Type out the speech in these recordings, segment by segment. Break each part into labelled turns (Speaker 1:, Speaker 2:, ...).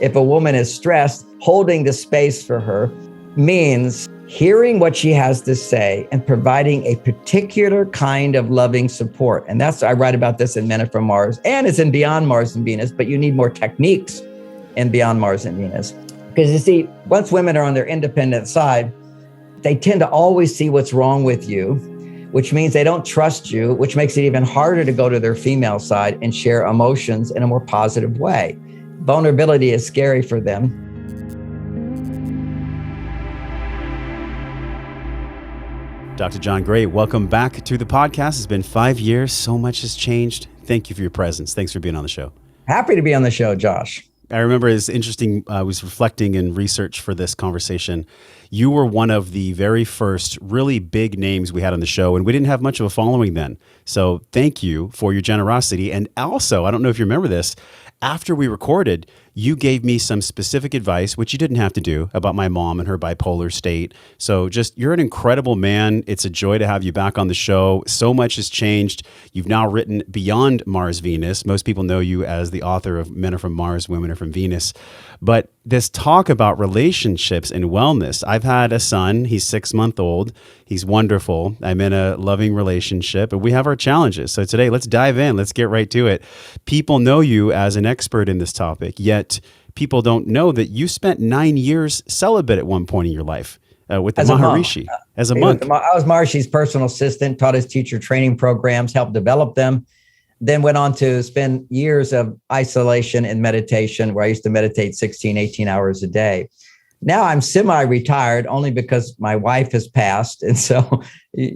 Speaker 1: if a woman is stressed, holding the space for her means hearing what she has to say and providing a particular kind of loving support. And I write about this in Men Are From Mars, and it's in Beyond Mars and Venus, but you need more techniques in Beyond Mars and Venus. Because you see, once women are on their independent side, they tend to always see what's wrong with you, which means they don't trust you, which makes it even harder to go to their female side and share emotions in a more positive way. Vulnerability is scary for them.
Speaker 2: Dr. John Gray, welcome back to the podcast. It's been 5 years. So much has changed. Thank you for your presence. Thanks for being on the show.
Speaker 1: Happy to be on the show, Josh.
Speaker 2: I remember it's interesting. I was reflecting in research for this conversation. You were one of the very first really big names we had on the show, and we didn't have much of a following then. So thank you for your generosity. And also, I don't know if you remember this, after we recorded, you gave me some specific advice, which you didn't have to do, about my mom and her bipolar state. So you're an incredible man. It's a joy to have you back on the show. So much has changed. You've now written Beyond Mars, Venus. Most people know you as the author of Men Are From Mars, Women Are From Venus. But this talk about relationships and wellness, I've had a son. He's 6 months old. He's wonderful. I'm in a loving relationship, but we have our challenges. So today, let's dive in. Let's get right to it. People know you as an expert in this topic, yet people don't know that you spent 9 years celibate at one point in your life with the Maharishi as a monk.
Speaker 1: I was Maharishi's personal assistant, taught his teacher training programs, helped develop them. Then went on to spend years of isolation and meditation, where I used to meditate 16, 18 hours a day. Now I'm semi-retired only because my wife has passed. And so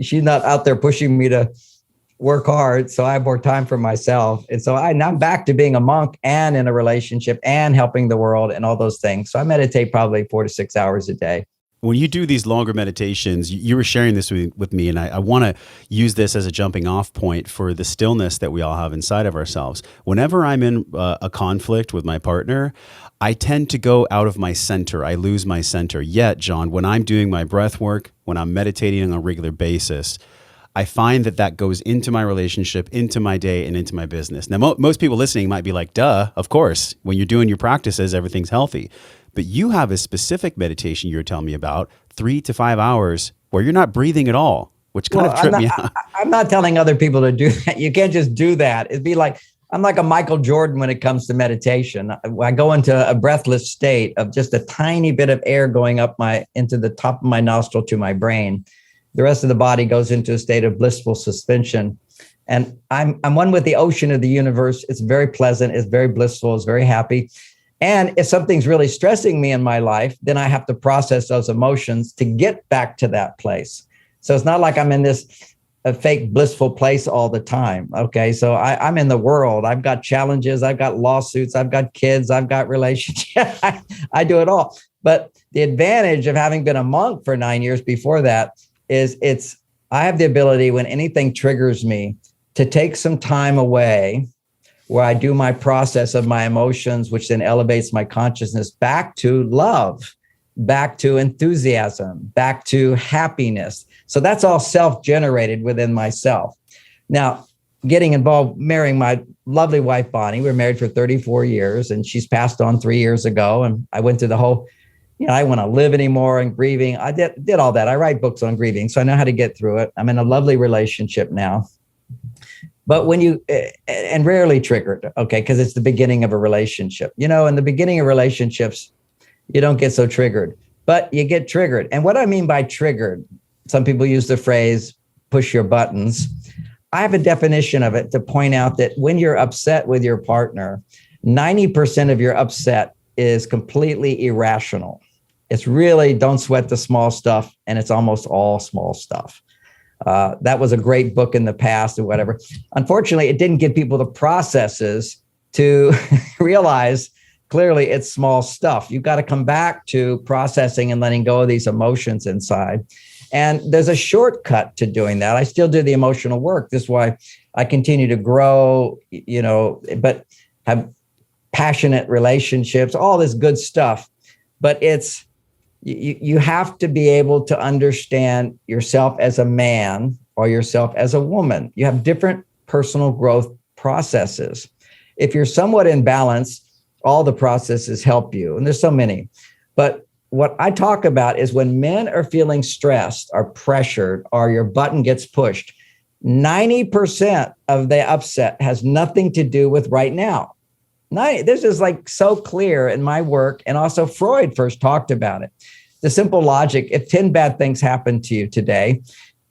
Speaker 1: she's not out there pushing me to work hard. So I have more time for myself. And so I'm back to being a monk and in a relationship and helping the world and all those things. So I meditate probably 4 to 6 hours a day.
Speaker 2: When you do these longer meditations, you were sharing this with me, and I want to use this as a jumping off point for the stillness that we all have inside of ourselves. Whenever I'm in a conflict with my partner, I tend to go out of my center. I lose my center. Yet, John, when I'm doing my breath work, when I'm meditating on a regular basis, I find that goes into my relationship, into my day, and into my business. Now, most people listening might be like, duh, of course. When you're doing your practices, everything's healthy. But you have a specific meditation you're telling me about, 3 to 5 hours, where you're not breathing at all, which kind of tripped me out.
Speaker 1: I'm not telling other people to do that. You can't just do that. It'd be like, I'm like a Michael Jordan when it comes to meditation. I go into a breathless state of just a tiny bit of air going up into the top of my nostril to my brain. The rest of the body goes into a state of blissful suspension. And I'm one with the ocean of the universe. It's very pleasant. It's very blissful. It's very happy. And if something's really stressing me in my life, then I have to process those emotions to get back to that place. So it's not like I'm in this fake blissful place all the time. Okay. So I'm in the world. I've got challenges. I've got lawsuits. I've got kids. I've got relationships. I do it all. But the advantage of having been a monk for 9 years before that is I have the ability, when anything triggers me, to take some time away where I do my process of my emotions, which then elevates my consciousness back to love, back to enthusiasm, back to happiness. So that's all self-generated within myself. Now, getting involved, marrying my lovely wife, Bonnie, we were married for 34 years, and she's passed on 3 years ago. And I went through the whole, I don't want to live anymore and grieving. I did all that. I write books on grieving, so I know how to get through it. I'm in a lovely relationship now. But and rarely triggered, okay, because it's the beginning of a relationship. In the beginning of relationships, you don't get so triggered, but you get triggered. And what I mean by triggered, some people use the phrase, push your buttons. I have a definition of it to point out that when you're upset with your partner, 90% of your upset is completely irrational. It's really don't sweat the small stuff, and it's almost all small stuff. That was a great book in the past or whatever. Unfortunately, it didn't give people the processes to realize clearly it's small stuff. You've got to come back to processing and letting go of these emotions inside. And there's a shortcut to doing that. I still do the emotional work. This is why I continue to grow, but have passionate relationships, all this good stuff. But you have to be able to understand yourself as a man or yourself as a woman. You have different personal growth processes. If you're somewhat in balance, all the processes help you. And there's so many. But what I talk about is when men are feeling stressed or pressured or your button gets pushed, 90% of the upset has nothing to do with right now. This is like so clear in my work. And also Freud first talked about it. The simple logic, if 10 bad things happen to you today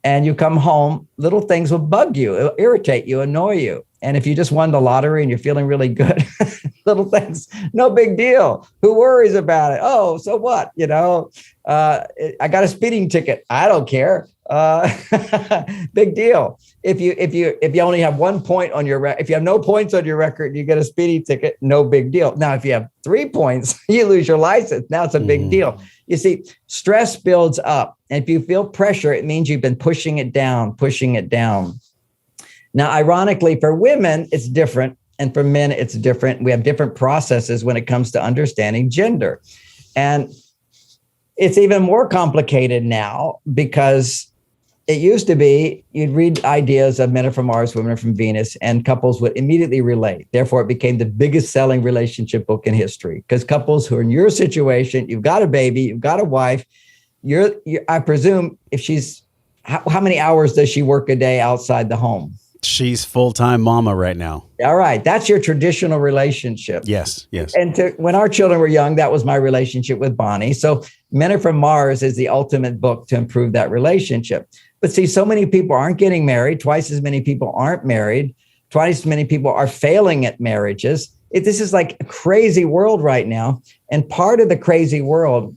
Speaker 1: and you come home, little things will bug you, it'll irritate you, annoy you. And if you just won the lottery and you're feeling really good, little things, no big deal. Who worries about it? Oh, so what? I got a speeding ticket. I don't care. Big deal. If you only have 1 point on your if you have no points on your record, you get a speeding ticket. No big deal. Now, if you have 3 points, you lose your license. Now it's a big deal. You see, stress builds up, and if you feel pressure, it means you've been pushing it down. Now, ironically, for women, it's different. And for men, it's different. We have different processes when it comes to understanding gender. And it's even more complicated now because it used to be you'd read ideas of men are from Mars, women are from Venus, and couples would immediately relate. Therefore, it became the biggest selling relationship book in history because couples who are in your situation, you've got a baby, you've got a wife, I presume if she's, how many hours does she work a day outside the home?
Speaker 2: She's full-time mama right now.
Speaker 1: All right. That's your traditional relationship.
Speaker 2: Yes.
Speaker 1: And when our children were young, that was my relationship with Bonnie. So Men Are From Mars is the ultimate book to improve that relationship. But see, so many people aren't getting married. Twice as many people aren't married. Twice as many people are failing at marriages. This is like a crazy world right now. And part of the crazy world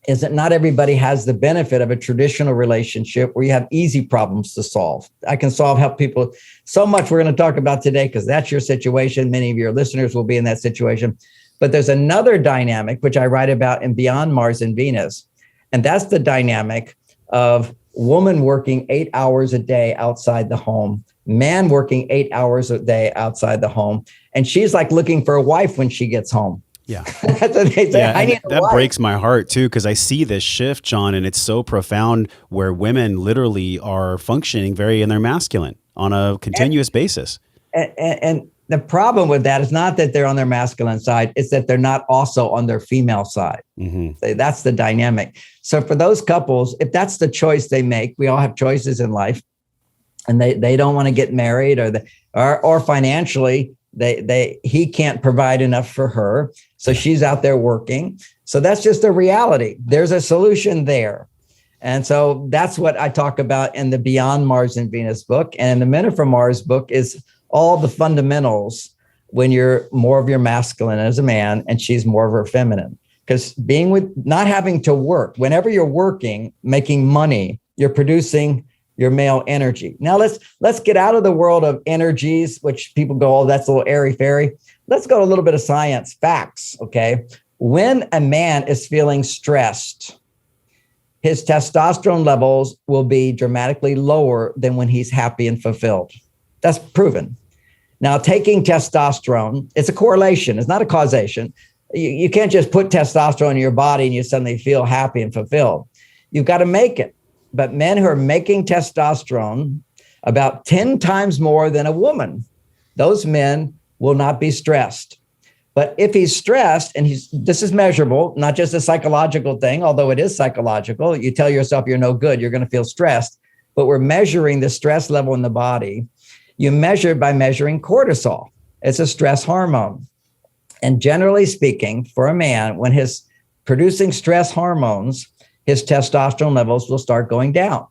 Speaker 1: is that not everybody has the benefit of a traditional relationship where you have easy problems to solve. I can help people so much we're going to talk about today because that's your situation. Many of your listeners will be in that situation. But there's another dynamic, which I write about in Beyond Mars and Venus. And that's the dynamic of woman working 8 hours a day outside the home, man working 8 hours a day outside the home. And she's like looking for a wife when she gets home.
Speaker 2: Yeah.
Speaker 1: That's what they say.
Speaker 2: Yeah, that breaks my heart too, because I see this shift, John, and it's so profound where women literally are functioning very in their masculine on a continuous basis.
Speaker 1: And the problem with that is not that they're on their masculine side, it's that they're not also on their female side. Mm-hmm. That's the dynamic. So for those couples, if that's the choice they make, we all have choices in life, and they don't want to get married or financially, he can't provide enough for her. So she's out there working. So that's just a reality. There's a solution there. And so that's what I talk about in the Beyond Mars and Venus book. And the Men Are From Mars book is all the fundamentals when you're more of your masculine as a man and she's more of her feminine. Because not having to work, whenever you're working, making money, you're producing your male energy. Now let's get out of the world of energies, which people go, oh, that's a little airy-fairy. Let's go to a little bit of science, facts, okay? When a man is feeling stressed, his testosterone levels will be dramatically lower than when he's happy and fulfilled. That's proven. Now, taking testosterone, it's a correlation. It's not a causation. You can't just put testosterone in your body and you suddenly feel happy and fulfilled. You've got to make it. But men who are making testosterone about 10 times more than a woman, those men will not be stressed. But if he's stressed, and this is measurable, not just a psychological thing, although it is psychological, you tell yourself you're no good, you're going to feel stressed. But we're measuring the stress level in the body. You measure it by measuring cortisol. It's a stress hormone. And generally speaking, for a man, when he's producing stress hormones, his testosterone levels will start going down.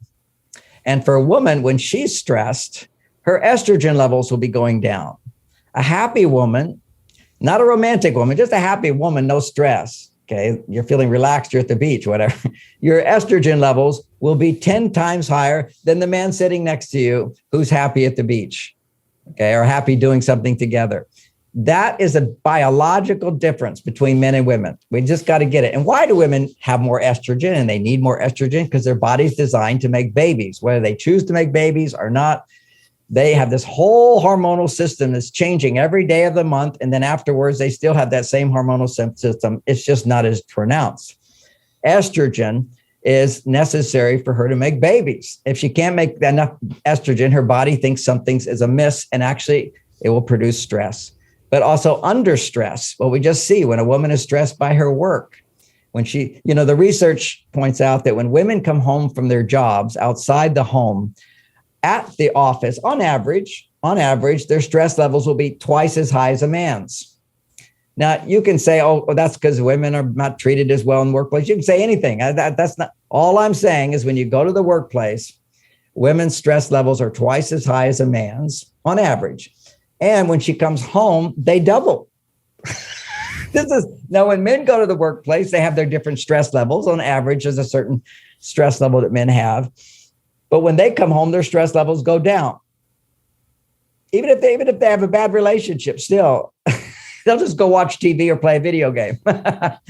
Speaker 1: And for a woman, when she's stressed, her estrogen levels will be going down. A happy woman, not a romantic woman, just a happy woman, no stress. Okay, you're feeling relaxed, you're at the beach, whatever. Your estrogen levels will be 10 times higher than the man sitting next to you who's happy at the beach, okay, or happy doing something together. That is a biological difference between men and women. We just got to get it. And why do women have more estrogen and they need more estrogen? Because their body's designed to make babies. Whether they choose to make babies or not, they have this whole hormonal system that's changing every day of the month. And then afterwards, they still have that same hormonal system. It's just not as pronounced. Estrogen is necessary for her to make babies. If she can't make enough estrogen, her body thinks something is amiss, and actually it will produce stress. but also under stress. What we just see when a woman is stressed by her work, when she, the research points out that when women come home from their jobs outside the home, at the office, on average, their stress levels will be twice as high as a man's. Now, you can say, oh, well, that's because women are not treated as well in the workplace. You can say anything. That's not all I'm saying is when you go to the workplace, women's stress levels are twice as high as a man's on average. And when she comes home, they double. Now, when men go to the workplace, they have their different stress levels. On average, there's a certain stress level that men have. But when they come home, their stress levels go down. Even if they have a bad relationship, still, they'll just go watch TV or play a video game.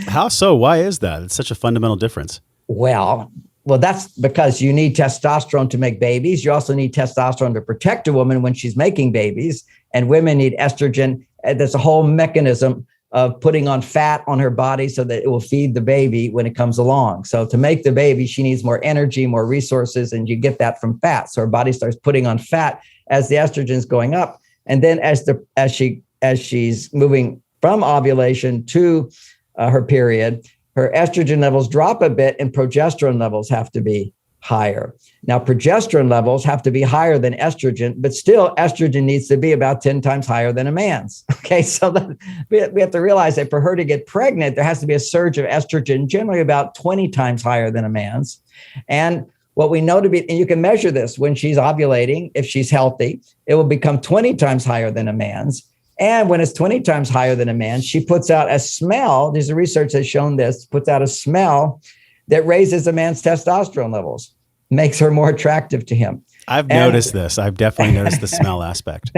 Speaker 2: How so? Why is that? It's such a fundamental difference.
Speaker 1: Well, that's because you need testosterone to make babies. You also need testosterone to protect a woman when she's making babies. And women need estrogen. There's a whole mechanism of putting on fat on her body so that it will feed the baby when it comes along. So to make the baby, she needs more energy, more resources, and you get that from fat. So her body starts putting on fat as the estrogen is going up. And then as she's moving from ovulation to her period, her estrogen levels drop a bit and progesterone levels have to be higher. Now, progesterone levels have to be higher than estrogen, but still estrogen needs to be about 10 times higher than a man's. Okay, so we have to realize that for her to get pregnant, there has to be a surge of estrogen, generally about 20 times higher than a man's. And what we know to be, and you can measure this when she's ovulating, if she's healthy, it will become 20 times higher than a man's. And when it's 20 times higher than a man, she puts out a smell. There's a research that's shown this, puts out a smell that raises a man's testosterone levels, makes her more attractive to him.
Speaker 2: I've noticed this. I've definitely noticed the smell aspect.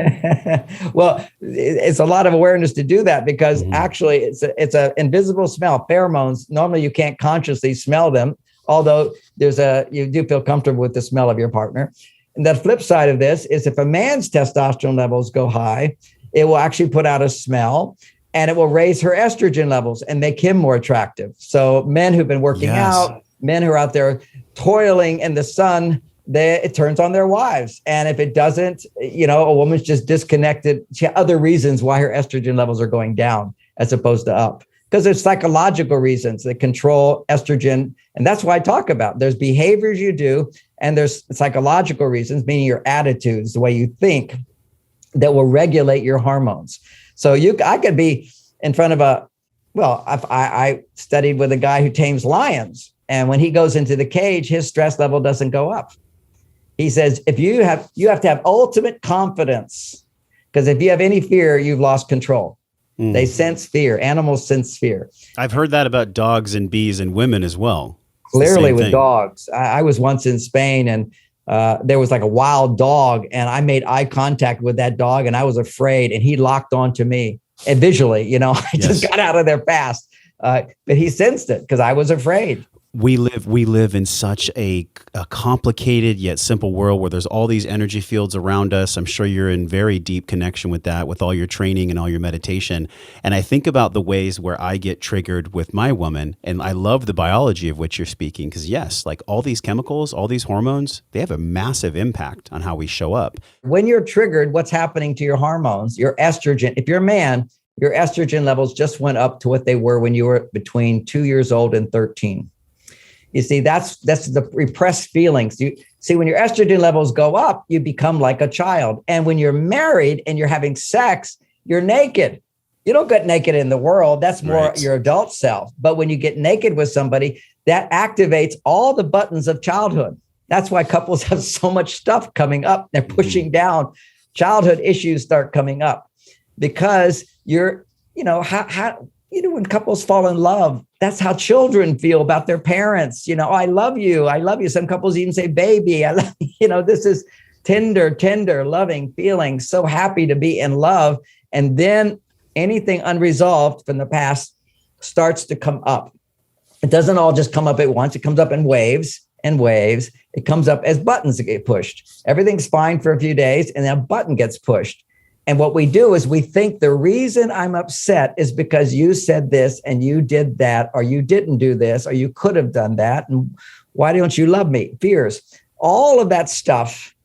Speaker 1: Well, it's a lot of awareness to do that because actually it's an invisible smell. Pheromones, normally you can't consciously smell them, although you do feel comfortable with the smell of your partner. And the flip side of this is if a man's testosterone levels go high, it will actually put out a smell and it will raise her estrogen levels and make him more attractive. So men who've been working out, men who are out there toiling in the sun, it turns on their wives. And if it doesn't, a woman's just disconnected. She has other reasons why her estrogen levels are going down as opposed to up. Because there's psychological reasons that control estrogen. And that's why I talk about there's behaviors you do and there's psychological reasons, meaning your attitudes, the way you think, that will regulate your hormones. So I could be in front of I studied with a guy who tames lions. And when he goes into the cage, his stress level doesn't go up. He says, you have to have ultimate confidence, because if you have any fear, you've lost control. They sense fear. Animals sense fear.
Speaker 2: I've heard that about dogs and bees and women as well.
Speaker 1: Clearly with dogs. I was once in Spain and there was like a wild dog and I made eye contact with that dog and I was afraid and he locked onto me and visually, I just got out of there fast. But he sensed it because I was afraid.
Speaker 2: We live in such a complicated yet simple world where there's all these energy fields around us. I'm sure you're in very deep connection with that, with all your training and all your meditation. And I think about the ways where I get triggered with my woman, and I love the biology of which you're speaking, because yes, like all these chemicals, all these hormones, they have a massive impact on how we show up.
Speaker 1: When you're triggered, what's happening to your hormones, your estrogen? If you're a man, your estrogen levels just went up to what they were when you were between 2 years old and 13. You see, that's the repressed feelings. You see, when your estrogen levels go up, you become like a child. And when you're married and you're having sex, you're naked. You don't get naked in the world. That's more your adult self. But when you get naked with somebody, that activates all the buttons of childhood. That's why couples have so much stuff coming up. They're pushing down. Childhood issues start coming up because when couples fall in love, that's how children feel about their parents. I love you. I love you. Some couples even say, baby, I love you. This is tender, loving feeling, so happy to be in love. And then anything unresolved from the past starts to come up. It doesn't all just come up at once. It comes up in waves and waves. It comes up as buttons that get pushed. Everything's fine for a few days and then a button gets pushed. And what we do is we think the reason I'm upset is because you said this and you did that, or you didn't do this, or you could have done that. And why don't you love me? Fears. All of that stuff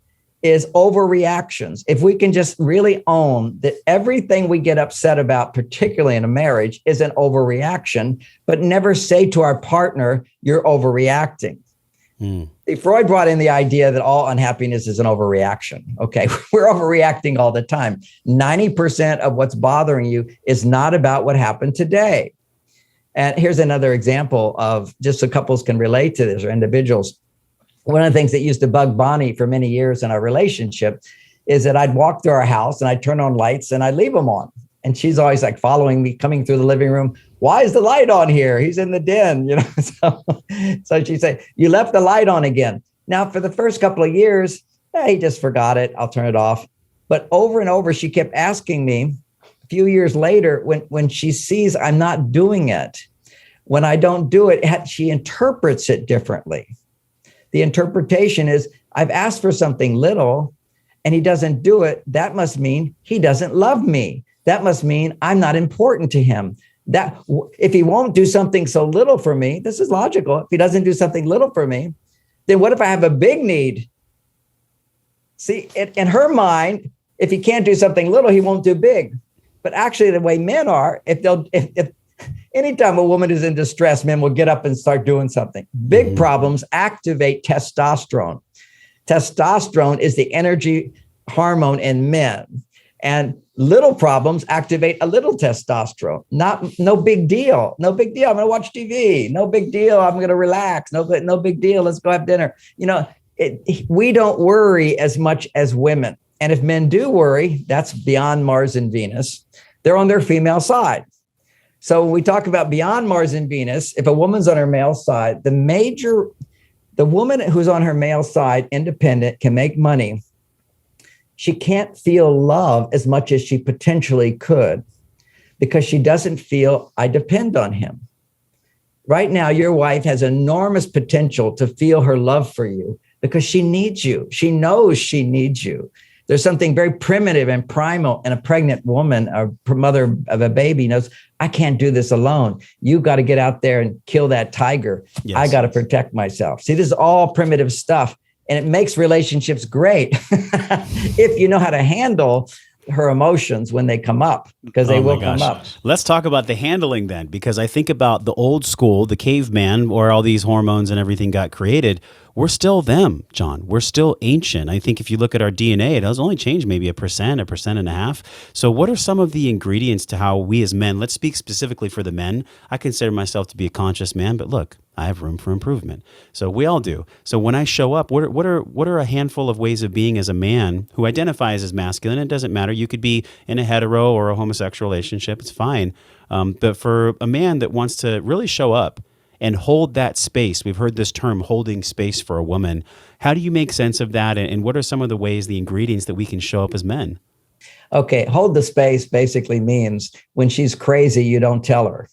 Speaker 1: is overreactions. If we can just really own that everything we get upset about, particularly in a marriage, is an overreaction, but never say to our partner, you're overreacting. Freud brought in the idea that all unhappiness is an overreaction. Okay, we're overreacting all the time. 90% of what's bothering you is not about what happened today. And here's another example of just so couples can relate to this, or individuals. One of the things that used to bug Bonnie for many years in our relationship is that I'd walk through our house and I'd turn on lights and I'd leave them on. And she's always like following me, coming through the living room. Why is the light on here? He's in the den, you know. So she'd say, you left the light on again. Now, for the first couple of years, he just forgot it. I'll turn it off. But over and over, she kept asking me a few years later, when she sees I'm not doing it, when I don't do it, she interprets it differently. The interpretation is, I've asked for something little and he doesn't do it. That must mean he doesn't love me. That must mean I'm not important to him. That if he won't do something so little for me, this is logical. If he doesn't do something little for me, then what if I have a big need? See, in her mind, if he can't do something little, he won't do big. But actually, the way men are, if anytime a woman is in distress, men will get up and start doing something. Big problems activate testosterone. Testosterone is the energy hormone in men. And little problems activate a little testosterone. No big deal. No big deal. I'm going to watch TV. No big deal. I'm going to relax. No big deal. Let's go have dinner. You know, we don't worry as much as women. And if men do worry, that's beyond Mars and Venus. They're on their female side. So when we talk about beyond Mars and Venus, if a woman's on her male side, the woman who's on her male side, independent, can make money. She can't feel love as much as she potentially could because she doesn't feel I depend on him. Right now, your wife has enormous potential to feel her love for you because she needs you. She knows she needs you. There's something very primitive and primal in a pregnant woman, or mother of a baby knows, I can't do this alone. You got to get out there and kill that tiger. Yes. I got to protect myself. See, this is all primitive stuff. And it makes relationships great if you know how to handle her emotions when they come up, because they will come up.
Speaker 2: Let's talk about the handling then, because I think about the old school, the caveman, where all these hormones and everything got created. We're still them, John. We're still ancient. I think if you look at our DNA, it has only changed maybe 1.5%. So what are some of the ingredients to how we as men, let's speak specifically for the men. I consider myself to be a conscious man, but look, I have room for improvement. So we all do. So when I show up, what are a handful of ways of being as a man who identifies as masculine? It doesn't matter. You could be in a hetero or a homosexual relationship. It's fine. But for a man that wants to really show up and hold that space, we've heard this term, holding space for a woman. How do you make sense of that? And what are some of the ways, the ingredients that we can show up as men?
Speaker 1: Okay, hold the space basically means when she's crazy, you don't tell her.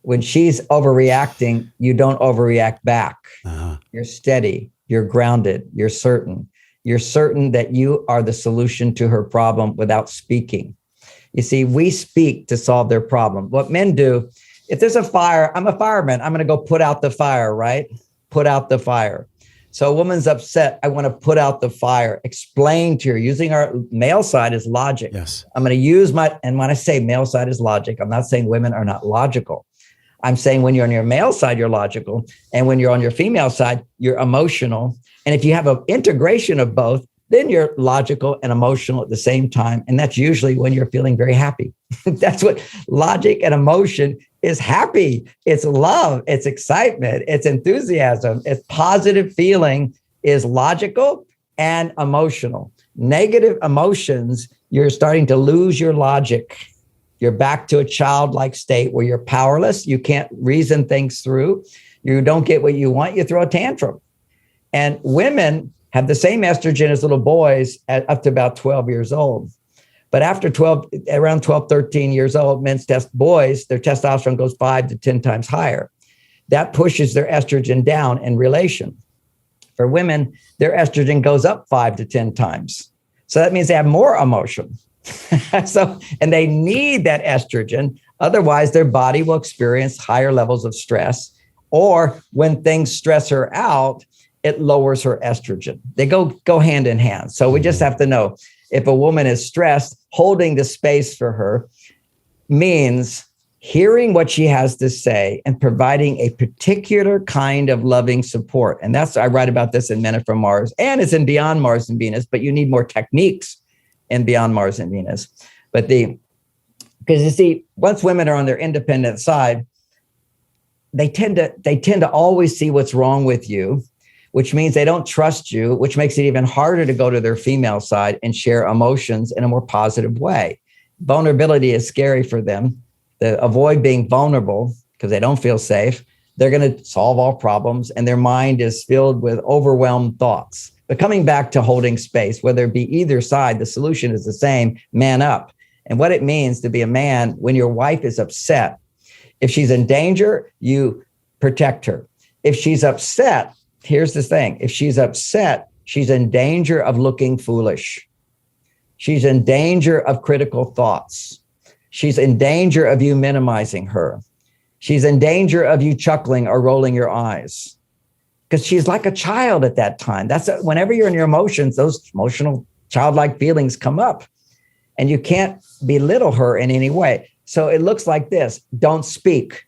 Speaker 1: When she's overreacting, you don't overreact back. Uh-huh. You're steady, you're grounded, you're certain. You're certain that you are the solution to her problem without speaking. You see, we speak to solve their problem. What men do, if there's a fire, I'm a fireman, I'm going to go put out the fire, right? Put out the fire. So a woman's upset, I want to put out the fire, explain to her, using our male side as logic.
Speaker 2: Yes.
Speaker 1: I'm going to use and when I say male side is logic, I'm not saying women are not logical. I'm saying when you're on your male side, you're logical. And when you're on your female side, you're emotional. And if you have an integration of both, then you're logical and emotional at the same time. And that's usually when you're feeling very happy. That's what logic and emotion is. Happy. It's love. It's excitement. It's enthusiasm. It's positive feeling is logical and emotional. Negative emotions, you're starting to lose your logic. You're back to a childlike state where you're powerless. You can't reason things through. You don't get what you want. You throw a tantrum. And women have the same estrogen as little boys at up to about 12 years old. But after around 12, 13 years old, boys, their testosterone goes 5 to 10 times higher. That pushes their estrogen down in relation. For women, their estrogen goes up 5 to 10 times. So that means they have more emotion. And they need that estrogen. Otherwise, their body will experience higher levels of stress. Or when things stress her out, it lowers her estrogen. They go hand in hand. So we just have to know, if a woman is stressed, holding the space for her means hearing what she has to say and providing a particular kind of loving support. And I write about this in Men Are From Mars, and it's in Beyond Mars and Venus, but you need more techniques in Beyond Mars and Venus. But because you see, once women are on their independent side, they tend to always see what's wrong with you, which means they don't trust you, which makes it even harder to go to their female side and share emotions in a more positive way. Vulnerability is scary for them. They avoid being vulnerable because they don't feel safe. They're going to solve all problems, and their mind is filled with overwhelmed thoughts. But coming back to holding space, whether it be either side, the solution is the same: man up. And what it means to be a man when your wife is upset. If she's in danger, you protect her. If she's upset, here's the thing: if she's upset, she's in danger of looking foolish. She's in danger of critical thoughts. She's in danger of you minimizing her. She's in danger of you chuckling or rolling your eyes, because she's like a child at that time. Whenever you're in your emotions, those emotional childlike feelings come up, and you can't belittle her in any way. So it looks like this: don't speak.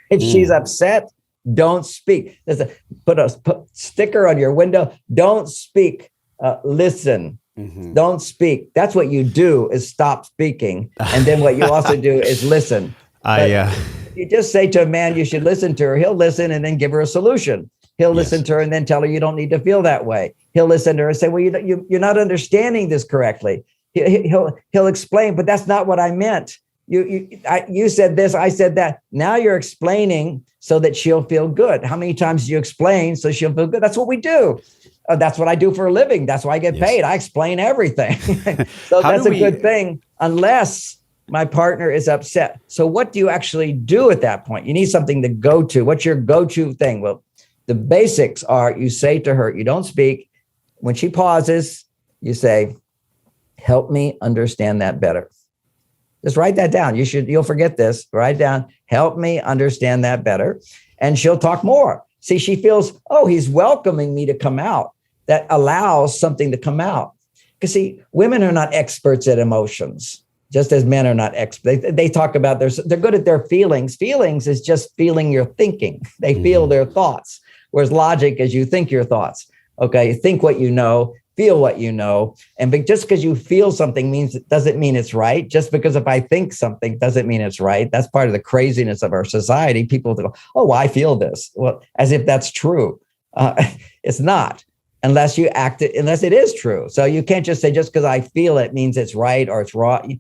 Speaker 1: If she's upset, don't speak. Put a sticker on your window: don't speak, listen. Mm-hmm. Don't speak. That's what you do, is stop speaking. And then what you also do is listen. You just say to a man, you should listen to her. He'll listen and then give her a solution. He'll listen to her and then tell her you don't need to feel that way. He'll listen to her and say, well, you're not understanding this correctly. He'll explain, but that's not what I meant. You said this, I said that. Now you're explaining so that she'll feel good. How many times do you explain so she'll feel good? That's what we do. That's what I do for a living. That's why I get paid. I explain everything. So that's a good thing, unless my partner is upset. So what do you actually do at that point? You need something to go to. What's your go-to thing? Well, the basics are, you say to her, you don't speak. When she pauses, you say, help me understand that better. Just write that down. You'll forget this. Write down, help me understand that better. And she'll talk more. See, she feels, oh, he's welcoming me to come out. That allows something to come out. Because see, women are not experts at emotions, just as men are not experts. They talk about they're good at their feelings. Feelings is just feeling your thinking. They feel their thoughts. Whereas logic is you think your thoughts. Okay, you think what you know, feel what you know. And just because you feel something doesn't mean it's right. Just because if I think something doesn't mean it's right. That's part of the craziness of our society. People go, oh, well, I feel this. Well, as if that's true. It's not. Unless it is true. So you can't just say, just because I feel it means it's right or it's wrong.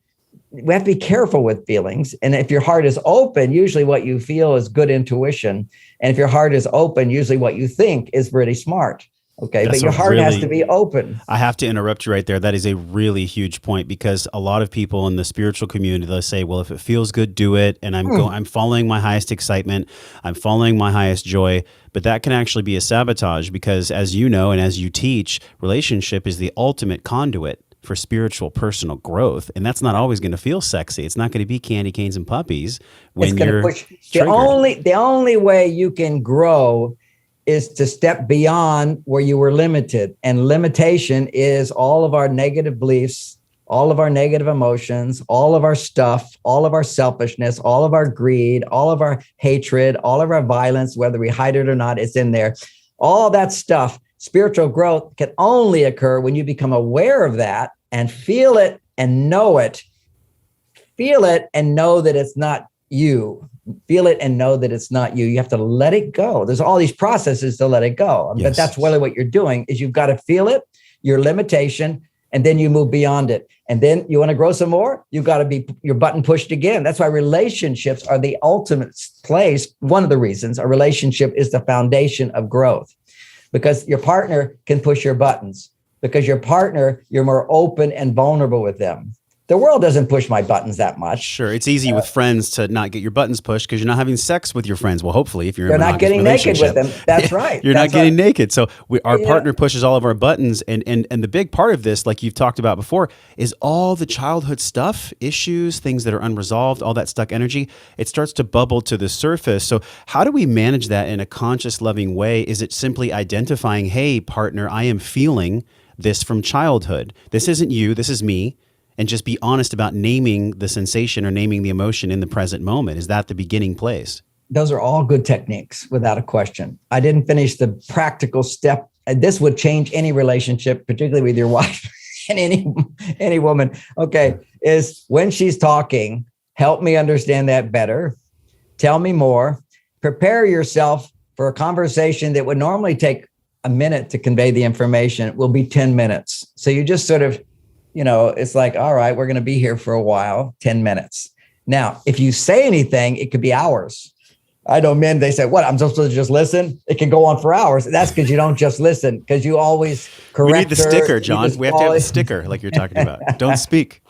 Speaker 1: We have to be careful with feelings. And if your heart is open, usually what you feel is good intuition. And if your heart is open, usually what you think is really smart. Okay. But your heart has to be open.
Speaker 2: I have to interrupt you right there. That is a really huge point, because a lot of people in the spiritual community, they'll say, well, if it feels good, do it. And I'm following my highest excitement. I'm following my highest joy. But that can actually be a sabotage, because as you know, and as you teach, relationship is the ultimate conduit for spiritual personal growth. And that's not always going to feel sexy. It's not going to be candy canes and puppies when you're triggered.
Speaker 1: The only way you can grow is to step beyond where you were limited. And limitation is all of our negative beliefs, all of our negative emotions, all of our stuff, all of our selfishness, all of our greed, all of our hatred, all of our violence, whether we hide it or not, it's in there. All that stuff, spiritual growth can only occur when you become aware of that and feel it and know it. Feel it and know that it's not you. Feel it and know that it's not you. You have to let it go. There's all these processes to let it go. Yes. But that's really what you're doing, is you've got to feel it, your limitation, and then you move beyond it. And then you want to grow some more, you've got to be your button pushed again. That's why relationships are the ultimate place. One of the reasons a relationship is the foundation of growth, because your partner can push your buttons, because your partner, you're more open and vulnerable with them. The world doesn't push my buttons that much.
Speaker 2: Sure. It's easy with friends to not get your buttons pushed because you're not having sex with your friends. Well, hopefully, if you're in a
Speaker 1: You're not getting naked with them. That's right.
Speaker 2: You're
Speaker 1: That's
Speaker 2: not getting
Speaker 1: right.
Speaker 2: naked. So our partner pushes all of our buttons. And the big part of this, like you've talked about before, is all the childhood stuff, issues, things that are unresolved, all that stuck energy. It starts to bubble to the surface. So how do we manage that in a conscious, loving way? Is it simply identifying, hey, partner, I am feeling this from childhood. This isn't you. This is me. And just be honest about naming the sensation or naming the emotion in the present moment. Is that the beginning place?
Speaker 1: Those are all good techniques, without a question. I didn't finish the practical step. This would change any relationship, particularly with your wife and any woman. Okay, is when she's talking, help me understand that better. Tell me more. Prepare yourself for a conversation that would normally take a minute to convey the information. It will be 10 minutes. So you just sort of, it's like, all right, we're going to be here for a while, 10 minutes. Now, if you say anything, it could be hours. I know men, they say, what, I'm supposed to just listen? It can go on for hours. That's because you don't just listen, because you always correct
Speaker 2: We need the sticker, John. We have to have the
Speaker 1: always
Speaker 2: sticker like you're talking about. Don't speak.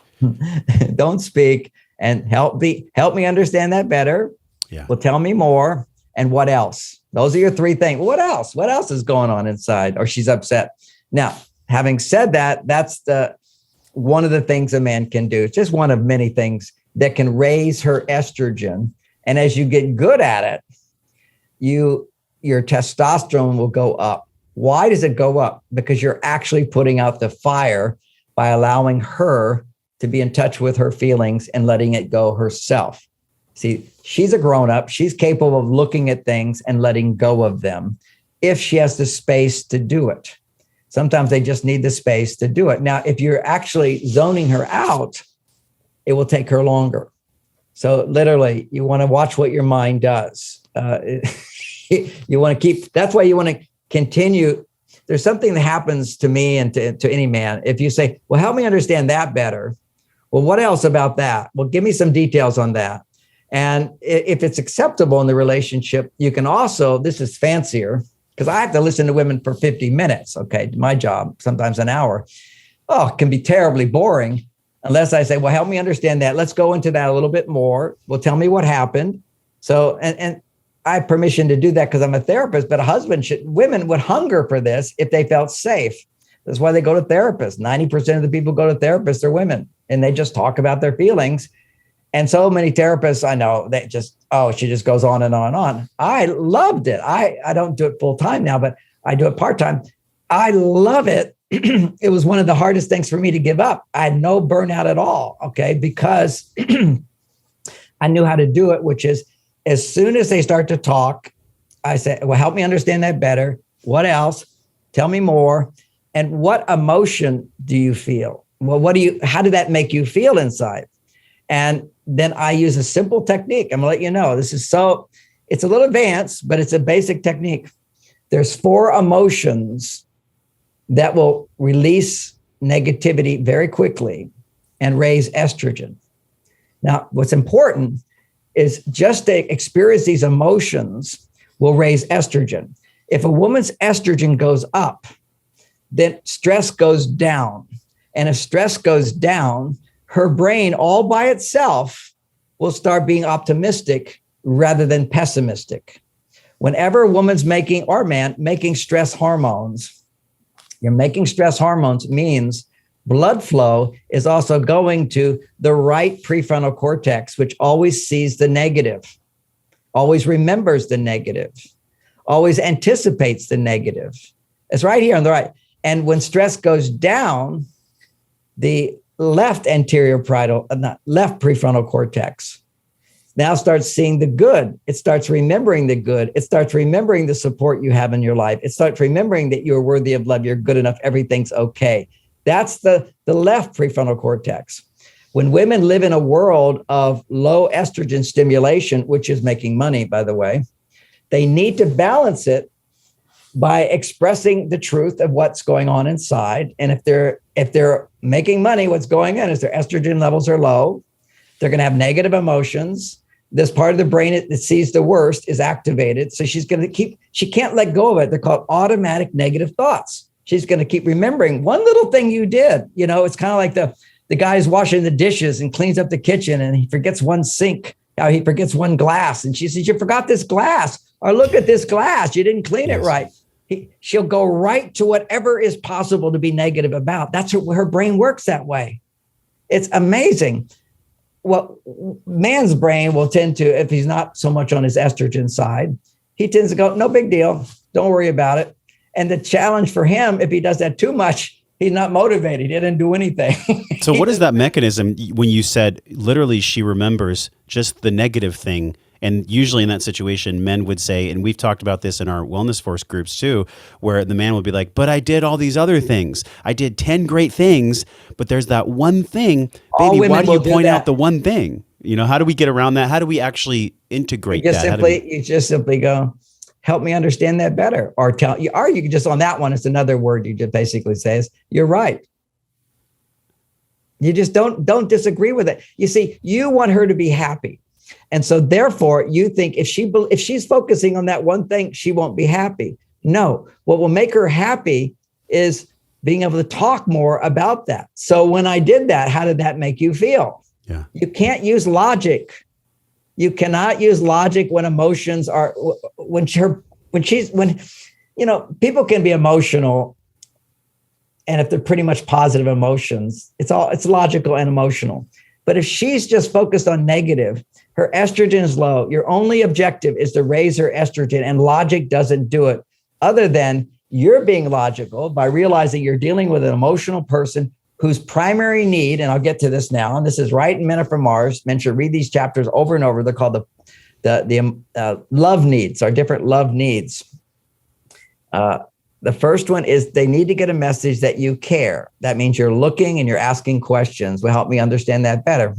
Speaker 1: Don't speak, and help me understand that better.
Speaker 2: Yeah.
Speaker 1: Well, tell me more. And what else? Those are your three things. What else? What else is going on inside? Or she's upset. Now, having said that, that's one of the things a man can do. It's just one of many things that can raise her estrogen. And as you get good at it, your testosterone will go up. Why does it go up? Because you're actually putting out the fire by allowing her to be in touch with her feelings and letting it go herself. See, she's a grown-up. She's capable of looking at things and letting go of them if she has the space to do it. Sometimes they just need the space to do it. Now, if you're actually zoning her out, it will take her longer. So literally, you want to watch what your mind does. You want to keep, that's why you want to continue. There's something that happens to me and to any man. If you say, well, help me understand that better. Well, what else about that? Well, give me some details on that. And if it's acceptable in the relationship, you can also, this is fancier, because I have to listen to women for 50 minutes. Okay, my job, sometimes an hour. Oh, it can be terribly boring unless I say, well, help me understand that. Let's go into that a little bit more. Well, tell me what happened. So, and I have permission to do that because I'm a therapist, but women would hunger for this if they felt safe. That's why they go to therapists. 90% of the people go to therapists are women, and they just talk about their feelings. And so many therapists I know, they just, she just goes on and on and on. I loved it. I don't do it full time now, but I do it part time. I love it. It was one of the hardest things for me to give up. I had no burnout at all, okay, because I knew how to do it, which is as soon as they start to talk, I say, well, help me understand that better. What else? Tell me more. And what emotion do you feel? Well, how did that make you feel inside? And then I use a simple technique. I'm gonna let you know, it's a little advanced, but it's a basic technique. There's 4 emotions that will release negativity very quickly and raise estrogen. Now, what's important is just to experience these emotions will raise estrogen. If a woman's estrogen goes up, then stress goes down. And if stress goes down, her brain all by itself will start being optimistic rather than pessimistic. Whenever a woman's making, or man, making stress hormones, you're making stress hormones means blood flow is also going to the right prefrontal cortex, which always sees the negative, always remembers the negative, always anticipates the negative. It's right here on the right. And when stress goes down, the left prefrontal cortex now starts seeing the good. It starts remembering the good. It starts remembering the support you have in your life. It starts remembering that you're worthy of love. You're good enough. Everything's okay. That's the left prefrontal cortex. When women live in a world of low estrogen stimulation, which is making money, by the way, they need to balance it by expressing the truth of what's going on inside. And if they're making money, what's going on is their estrogen levels are low. They're going to have negative emotions. This part of the brain that sees the worst is activated. So she can't let go of it. They're called automatic negative thoughts. She's going to keep remembering one little thing you did. It's kind of like The guy's washing the dishes and cleans up the kitchen and he forgets one sink. He forgets one glass. And she says, you forgot this glass. Or look at this glass. You didn't clean it right. She'll go right to whatever is possible to be negative about. That's her brain works that way. It's amazing. Well, man's brain will tend to, if he's not so much on his estrogen side, he tends to go, no big deal. Don't worry about it. And the challenge for him, if he does that too much, he's not motivated. He didn't do anything.
Speaker 2: So what is that mechanism when you said literally she remembers just the negative thing? And usually in that situation, men would say, and we've talked about this in our Wellness Force groups too, where the man would be like, but I did all these other things. I did 10 great things, but there's that one thing. Baby, why do you point out the one thing? You know, how do we get around that? How do we actually integrate that?
Speaker 1: You just simply go, help me understand that better. Or you can just on that one, it's another word you just basically say is, you're right. You just don't disagree with it. You see, you want her to be happy. And so therefore you think if she's focusing on that one thing, she won't be happy. No, what will make her happy is being able to talk more about that. So when I did that, how did that make you feel? Yeah. You can't use logic. You cannot use logic when emotions are, when people can be emotional. And if they're pretty much positive emotions, it's logical and emotional. But if she's just focused on negative, her estrogen is low. Your only objective is to raise her estrogen, and logic doesn't do it. Other than you're being logical by realizing you're dealing with an emotional person whose primary need, and I'll get to this now, and this is right in Men Are From Mars. Men should read these chapters over and over. They're called the love needs, our different love needs. The first one is they need to get a message that you care. That means you're looking and you're asking questions. Will help me understand that better.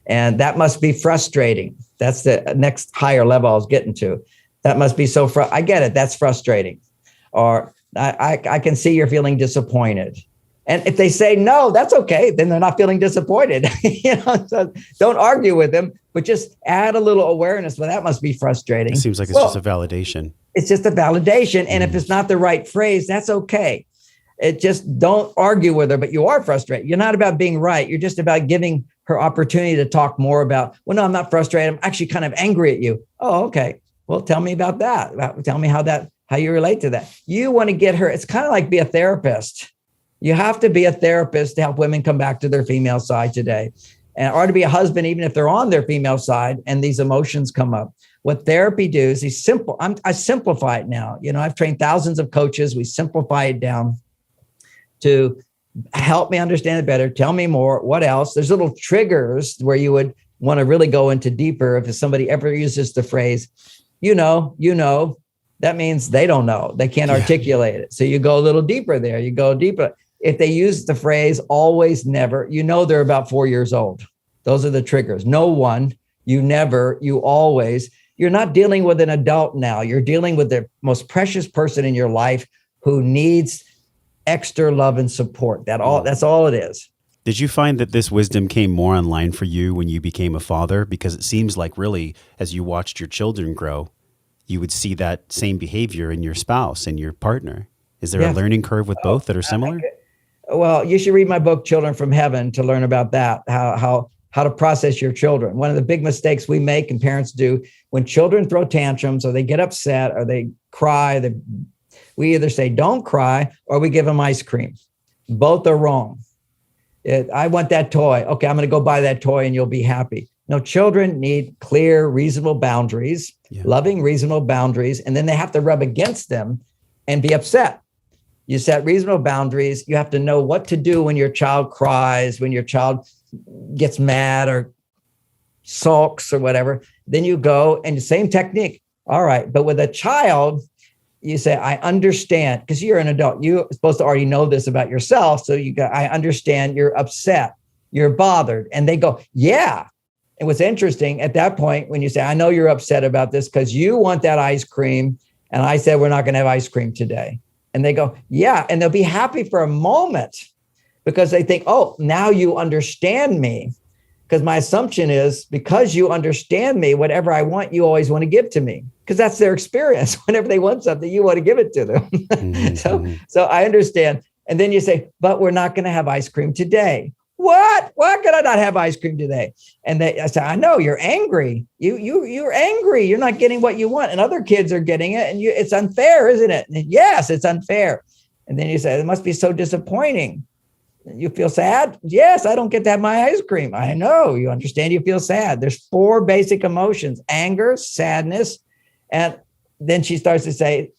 Speaker 1: And that must be frustrating. That's the next higher level I was getting to. That must be so, I get it. That's frustrating. Or I can see you're feeling disappointed. And if they say no, that's okay. Then they're not feeling disappointed. So don't argue with them, but just add a little awareness. Well, that must be frustrating.
Speaker 2: It seems like it's just a validation. It's
Speaker 1: just a validation. And if it's not the right phrase, that's okay. It just don't argue with her, but you are frustrated. You're not about being right. You're just about giving her opportunity to talk more about, well, no, I'm not frustrated. I'm actually kind of angry at you. Oh, okay. Well, tell me about that. Tell me how you relate to that. You want to get her. It's kind of like be a therapist. You have to be a therapist to help women come back to their female side today. Or to be a husband, even if they're on their female side and these emotions come up. What therapy does is simple. I simplify it now. I've trained thousands of coaches. We simplify it down to help me understand it better. Tell me more. What else? There's little triggers where you would want to really go into deeper. If somebody ever uses the phrase, that means they don't know. They can't articulate it. So you go a little deeper there. You go deeper. If they use the phrase always, never, they're about 4 years old. Those are the triggers. No one, you never, you always. You're not dealing with an adult now. You're dealing with the most precious person in your life who needs extra love and support. That's all it is.
Speaker 2: Did you find that this wisdom came more online for you when you became a father? Because it seems like really, as you watched your children grow, you would see that same behavior in your spouse and your partner. Is there a learning curve with both that are similar?
Speaker 1: Well, you should read my book, Children from Heaven, to learn about that, how to process your children. One of the big mistakes we make and parents do when children throw tantrums or they get upset or they cry, we either say, don't cry, or we give them ice cream. Both are wrong. I want that toy. Okay, I'm going to go buy that toy and you'll be happy. No, children need clear, reasonable boundaries, loving, reasonable boundaries, and then they have to rub against them and be upset. You set reasonable boundaries. You have to know what to do when your child cries, when your child gets mad or sulks or whatever. Then you go and the same technique. All right. But with a child, you say, I understand, because you're an adult. You're supposed to already know this about yourself. So I understand you're upset, you're bothered. And they go, yeah. And what's interesting at that point, when you say, I know you're upset about this because you want that ice cream. And I said, we're not going to have ice cream today. And they go, yeah. And they'll be happy for a moment because they think, oh, now you understand me. Because my assumption is because you understand me, whatever I want, you always want to give to me. Because that's their experience. Whenever they want something, you want to give it to them. Mm-hmm. So I understand. And then you say, but we're not going to have ice cream today. What? Why could I not have ice cream today? And I said, I know you're angry. You're angry. You're not getting what you want, and other kids are getting it, and it's unfair, isn't it? And yes, it's unfair. And then you say, it must be so disappointing. You feel sad? Yes, I don't get to have my ice cream. I know. You understand you feel sad. There's 4 basic emotions: anger, sadness. And then she starts to say,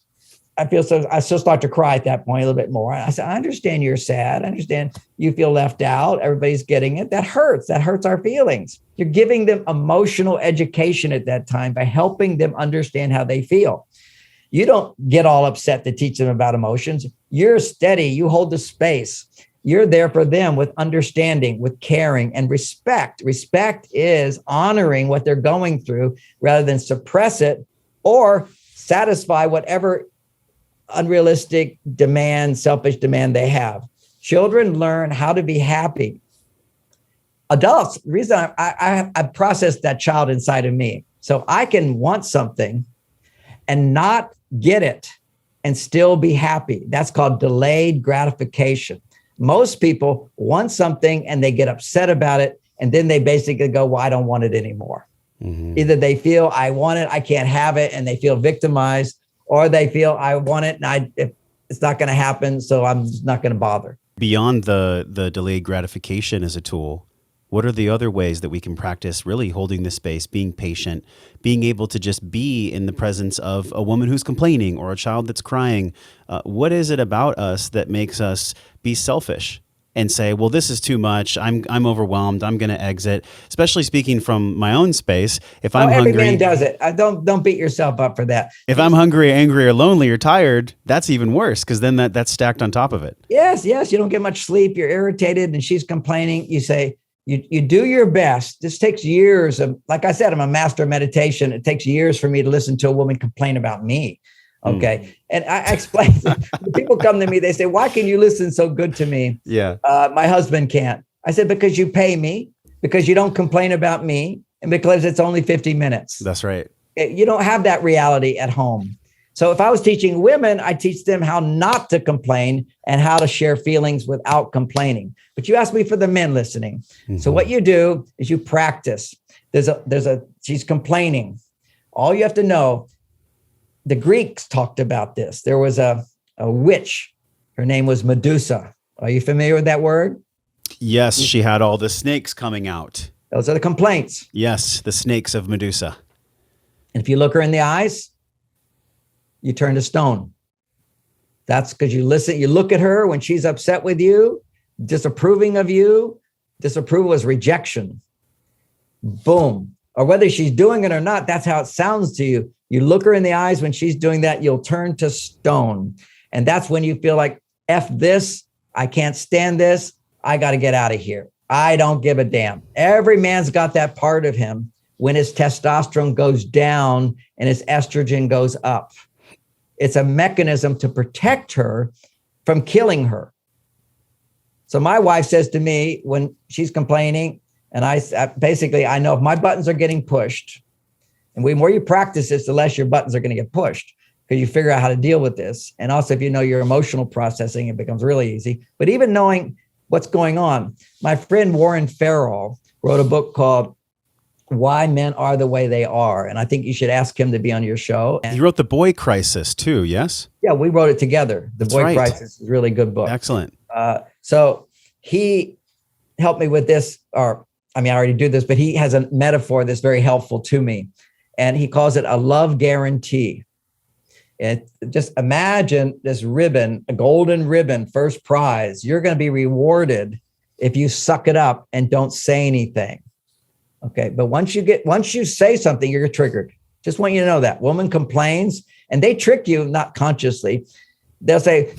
Speaker 1: I still start to cry at that point a little bit more. And I said, I understand you're sad. I understand you feel left out. Everybody's getting it. That hurts. That hurts our feelings. You're giving them emotional education at that time by helping them understand how they feel. You don't get all upset to teach them about emotions. You're steady. You hold the space. You're there for them with understanding, with caring, and respect. Respect is honoring what they're going through rather than suppress it or satisfy whatever unrealistic demand, selfish demand they have. Children learn how to be happy. Adults, the reason I processed that child inside of me, so I can want something and not get it and still be happy. That's called delayed gratification. Most people want something and they get upset about it, and then they basically go, well, I don't want it anymore. Mm-hmm. Either they feel I want it, I can't have it, and they feel victimized, or they feel I want it and it's not going to happen, so I'm just not going to bother.
Speaker 2: Beyond the delayed gratification as a tool, what are the other ways that we can practice really holding the space, being patient, being able to just be in the presence of a woman who's complaining or a child that's crying? What is it about us that makes us be selfish and say, well, this is too much. I'm overwhelmed. I'm going to exit. Especially speaking from my own space. If I'm hungry,
Speaker 1: every man does it. Don't beat yourself up for that.
Speaker 2: If I'm hungry, angry, or lonely, or tired, that's even worse, because then that's stacked on top of it.
Speaker 1: Yes. You don't get much sleep. You're irritated, and she's complaining. You say, you do your best. This takes years of, like I said, I'm a master of meditation. It takes years for me to listen to a woman complain about me. Okay. And I explain, people come to me, they say, why can you listen so good to me?
Speaker 2: Yeah.
Speaker 1: My husband can't. I said, because you pay me, because you don't complain about me, and because it's only 50 minutes.
Speaker 2: That's right.
Speaker 1: You don't have that reality at home. So if I was teaching women, I teach them how not to complain and how to share feelings without complaining. But you asked me for the men listening. Mm-hmm. So what you do is you practice. She's complaining. All you have to know, the Greeks talked about this. There was a witch. Her name was Medusa. Are you familiar with that word?
Speaker 2: Yes, she had all the snakes coming out.
Speaker 1: Those are the complaints.
Speaker 2: Yes, the snakes of Medusa.
Speaker 1: And if you look her in the eyes, you turn to stone. That's because you listen, you look at her when she's upset with you, disapproving of you. Disapproval is rejection. Boom. Or whether she's doing it or not, that's how it sounds to you. You look her in the eyes when she's doing that, you'll turn to stone. And that's when you feel like, F this, I can't stand this, I got to get out of here. I don't give a damn. Every man's got that part of him when his testosterone goes down and his estrogen goes up. It's a mechanism to protect her from killing her. So my wife says to me when she's complaining, and I know if my buttons are getting pushed, and the more you practice this, the less your buttons are going to get pushed, because you figure out how to deal with this. And also, if you know your emotional processing, it becomes really easy. But even knowing what's going on, my friend Warren Farrell wrote a book called Why Men Are the Way They Are. And I think you should ask him to be on your show. And
Speaker 2: you wrote The Boy Crisis too, yes?
Speaker 1: Yeah, we wrote it together. The Boy Crisis is a really good book.
Speaker 2: Excellent.
Speaker 1: So he helped me with this, I already do this, but he has a metaphor that's very helpful to me. And he calls it a love guarantee. And just imagine this ribbon, a golden ribbon, first prize. You're going to be rewarded if you suck it up and don't say anything. Okay. But once you say something, you're triggered. Just want you to know that. Woman complains and they trick you, not consciously. They'll say,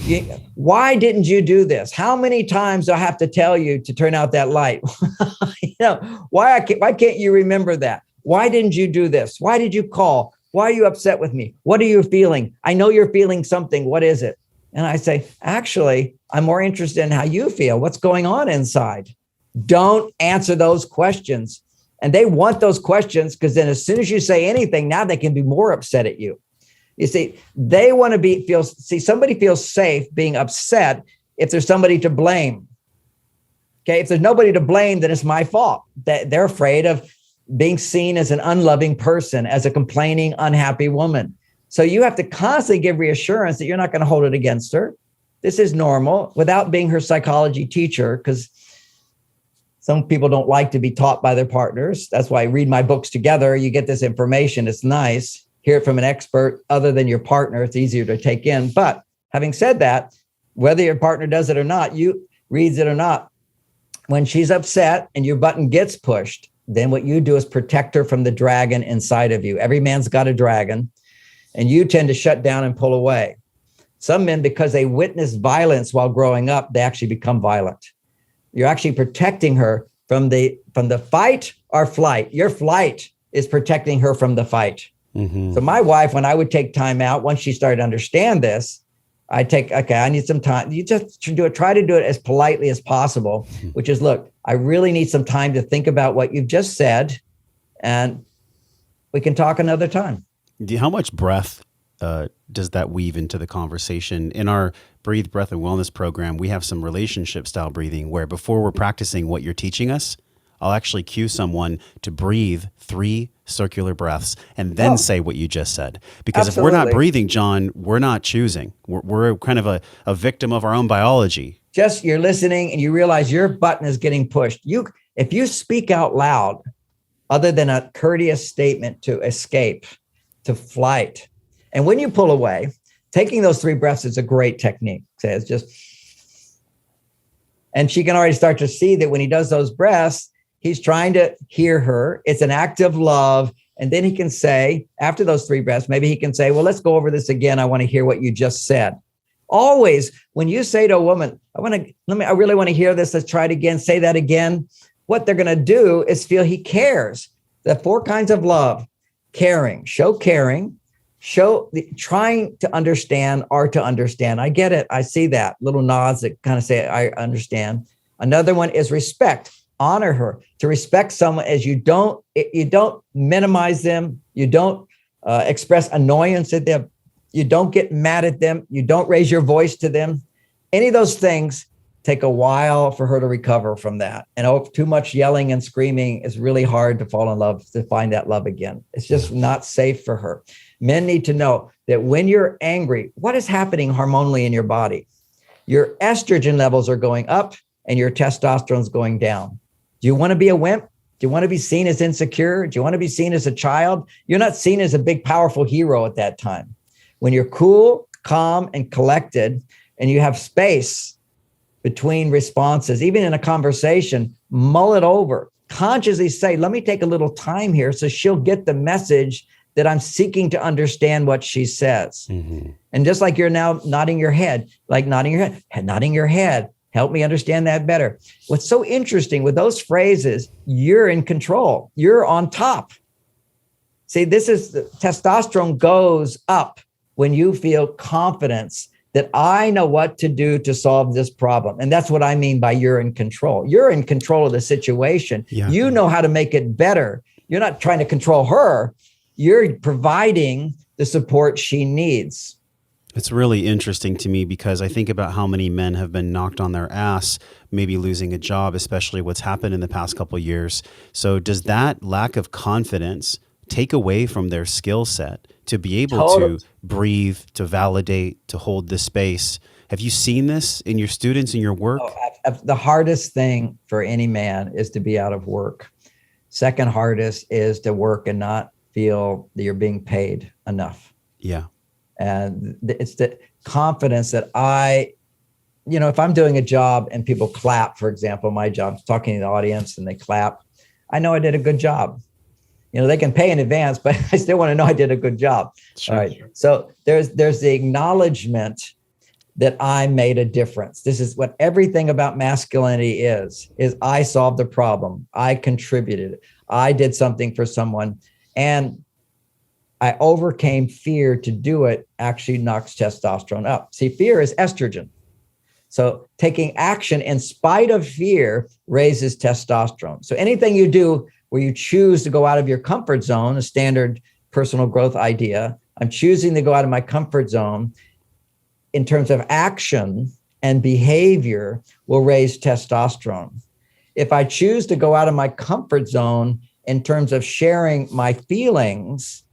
Speaker 1: why didn't you do this? How many times do I have to tell you to turn out that light? Why can't you remember that? Why didn't you do this? Why did you call? Why are you upset with me? What are you feeling? I know you're feeling something. What is it? And I say, actually, I'm more interested in how you feel. What's going on inside? Don't answer those questions. And they want those questions because then as soon as you say anything, now they can be more upset at you. You see, they want to somebody feels safe being upset if there's somebody to blame. Okay. If there's nobody to blame, then it's my fault. That they're afraid of being seen as an unloving person, as a complaining, unhappy woman. So you have to constantly give reassurance that you're not going to hold it against her. This is normal, without being her psychology teacher, because some people don't like to be taught by their partners. That's why I read my books together. You get this information. It's nice. Hear it from an expert other than your partner. It's easier to take in. But having said that, whether your partner does it or not, you reads it or not, when she's upset and your button gets pushed, then what you do is protect her from the dragon inside of you. Every man's got a dragon, and you tend to shut down and pull away. Some men, because they witnessed violence while growing up, they actually become violent. You're actually protecting her from the fight or flight. Your flight is protecting her from the fight. Mm-hmm. So my wife, when I would take time out, once she started to understand this, I need some time. You just try to do it as politely as possible, which is, look, I really need some time to think about what you've just said, and we can talk another time.
Speaker 2: How much breath does that weave into the conversation? In our Breathe, Breath, and Wellness program, we have some relationship style breathing where before we're practicing what you're teaching us, I'll actually cue someone to breathe 3 circular breaths and then say what you just said. Because Absolutely. If we're not breathing, John, we're not choosing. We're kind of a victim of our own biology.
Speaker 1: Just you're listening and you realize your button is getting pushed. If you speak out loud, other than a courteous statement to escape, to flight, and when you pull away, taking those 3 breaths is a great technique. It's just, and she can already start to see that when he does those breaths, he's trying to hear her. It's an act of love. And then he can say, after those 3 breaths, maybe he can say, well, let's go over this again. I want to hear what you just said. Always, when you say to a woman, I really want to hear this. Let's try it again. Say that again. What they're going to do is feel he cares. The 4 kinds of love: caring, show trying to understand or to understand. I get it. I see that little nods that kind of say, I understand. Another one is respect. Honor her. To respect someone as you don't minimize them. You don't express annoyance at them. You don't get mad at them. You don't raise your voice to them. Any of those things take a while for her to recover from that. And too much yelling and screaming is really hard to fall in love, to find that love again. It's just not safe for her. Men need to know that when you're angry, what is happening hormonally in your body? Your estrogen levels are going up and your testosterone is going down. Do you want to be a wimp? Do you want to be seen as insecure? Do you want to be seen as a child? You're not seen as a big, powerful hero at that time. When you're cool, calm, and collected, and you have space between responses, even in a conversation, mull it over. Consciously say, let me take a little time here so she'll get the message that I'm seeking to understand what she says. Mm-hmm. And just like you're now nodding your head, help me understand that better. What's so interesting with those phrases, you're in control. You're on top. See, testosterone goes up when you feel confidence that I know what to do to solve this problem. And that's what I mean by you're in control. You're in control of the situation. Yeah. You know how to make it better. You're not trying to control her. You're providing the support she needs.
Speaker 2: It's really interesting to me because I think about how many men have been knocked on their ass, maybe losing a job, especially what's happened in the past couple of years. So does that lack of confidence take away from their skill set to be able to breathe, to validate, to hold the space? Have you seen this in your students, in your work?
Speaker 1: The hardest thing for any man is to be out of work. Second hardest is to work and not feel that you're being paid enough.
Speaker 2: Yeah.
Speaker 1: And it's the confidence that if I'm doing a job and people clap, for example, my job, talking to the audience and they clap, I know I did a good job. They can pay in advance, but I still want to know I did a good job.
Speaker 2: Sure,
Speaker 1: all right. Sure. So there's the acknowledgement that I made a difference. This is what everything about masculinity is I solved the problem. I contributed. I did something for someone. And I overcame fear to do it. Actually knocks testosterone up. See, fear is estrogen. So taking action in spite of fear raises testosterone. So anything you do where you choose to go out of your comfort zone, a standard personal growth idea, I'm choosing to go out of my comfort zone in terms of action and behavior will raise testosterone. if I choose to go out of my comfort zone in terms of sharing my feelings,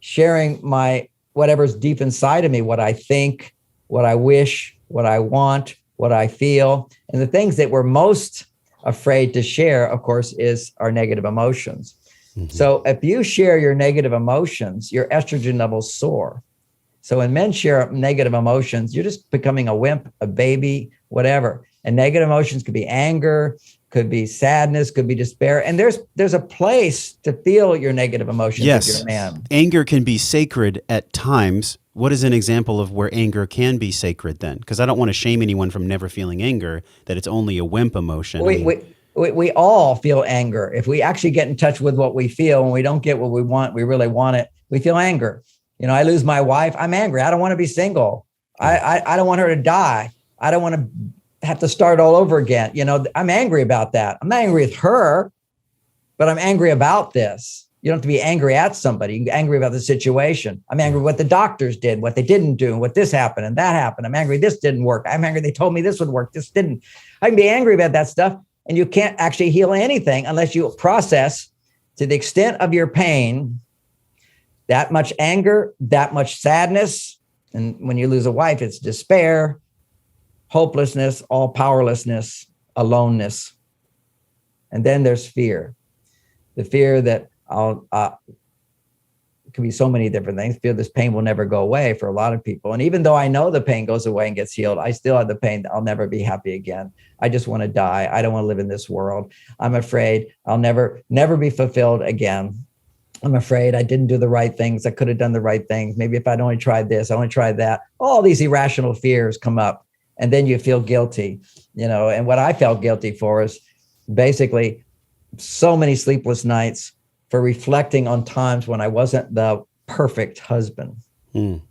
Speaker 1: sharing my whatever's deep inside of me, what I think, what I wish, what I want, what I feel, and the things that we're most afraid to share, of course, is our negative emotions. Mm-hmm. So if you share your negative emotions, your estrogen levels soar. So when men share negative emotions, you're just becoming a wimp, a baby, whatever. And negative emotions could be anger, could be sadness, could be despair. And there's a place to feel your negative emotions if you're a man.
Speaker 2: Anger can be sacred at times. What is an example of where anger can be sacred then? Because I don't want to shame anyone from never feeling anger, that it's only a wimp emotion.
Speaker 1: We all feel anger. If we actually get in touch with what we feel, when we don't get what we want, we really want it, we feel anger. You know, I lose my wife, I'm angry. I don't want to be single. I don't want her to die. I don't want to have to start all over again. You know, I'm angry about that. I'm not angry with her, but I'm angry about this. You don't have to be angry at somebody. You can be angry about the situation. I'm angry what the doctors did, what they didn't do, and what this happened and that happened. I'm angry this didn't work. I'm angry they told me this would work. This didn't. I can be angry about that stuff. And you can't actually heal anything unless you process to the extent of your pain, that much anger, that much sadness. And when you lose a wife, it's despair, hopelessness, all powerlessness, aloneness. And then there's fear. The fear that it can be so many different things. Fear this pain will never go away for a lot of people. And even though I know the pain goes away and gets healed, I still have the pain that I'll never be happy again. I just want to die. I don't want to live in this world. I'm afraid I'll never be fulfilled again. I'm afraid I didn't do the right things. I could have done the right things. Maybe if I'd only tried this, I only tried that. All these irrational fears come up. And then you feel guilty, you know, and what I felt guilty for is basically so many sleepless nights for reflecting on times when I wasn't the perfect husband. You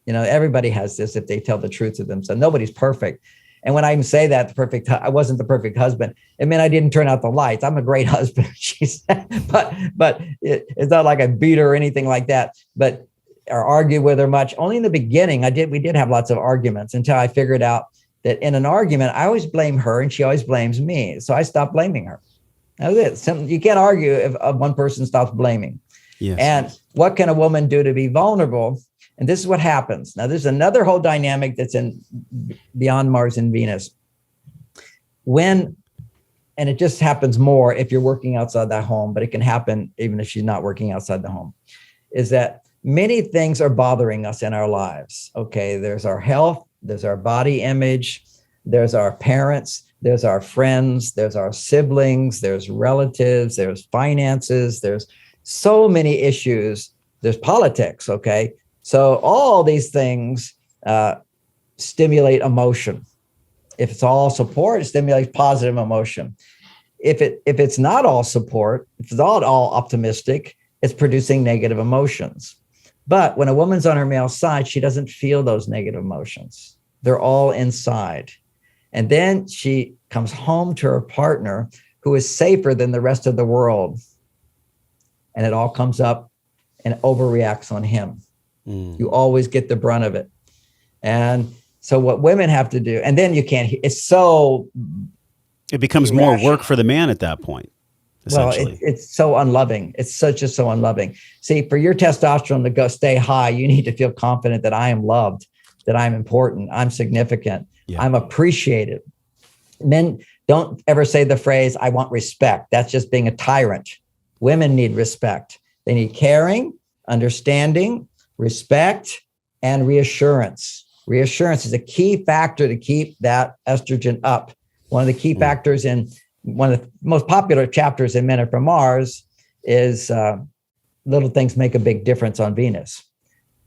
Speaker 1: know, everybody has this if they tell the truth to themselves. Nobody's perfect. And when I even say that, I wasn't the perfect husband, it meant I didn't turn out the lights. I'm a great husband, she said, but it's not like I beat her or anything like that, or argue with her much. Only in the beginning, we did have lots of arguments until I figured out that in an argument, I always blame her and she always blames me. So I stopped blaming her. That was it. You can't argue if one person stops blaming. Yes. And what can a woman do to be vulnerable? And this is what happens. Now, there's another whole dynamic that's in beyond Mars and Venus. And it just happens more if you're working outside that home, but it can happen even if she's not working outside the home, is that many things are bothering us in our lives. Okay, there's our health, there's our body image, there's our parents, there's our friends, there's our siblings, there's relatives, there's finances, there's so many issues, there's politics, okay? So all these things stimulate emotion. If it's all support, it stimulates positive emotion. If it's not all support, if it's not all optimistic, it's producing negative emotions. But when a woman's on her male side, she doesn't feel those negative emotions. They're all inside. And then she comes home to her partner who is safer than the rest of the world. And it all comes up and overreacts on him. You always get the brunt of it. And so what women have to do, and then you can't, it becomes
Speaker 2: more work for the man at that point.
Speaker 1: Well, it's so unloving. It's so unloving. See, for your testosterone to stay high, you need to feel confident that I am loved, that I'm important, I'm significant, I'm appreciated. Men don't ever say the phrase, I want respect. That's just being a tyrant. Women need respect. They need caring, understanding, respect, and reassurance. Reassurance is a key factor to keep that estrogen up. One of the key factors in one of the most popular chapters in Men Are From Mars is little things make a big difference on Venus.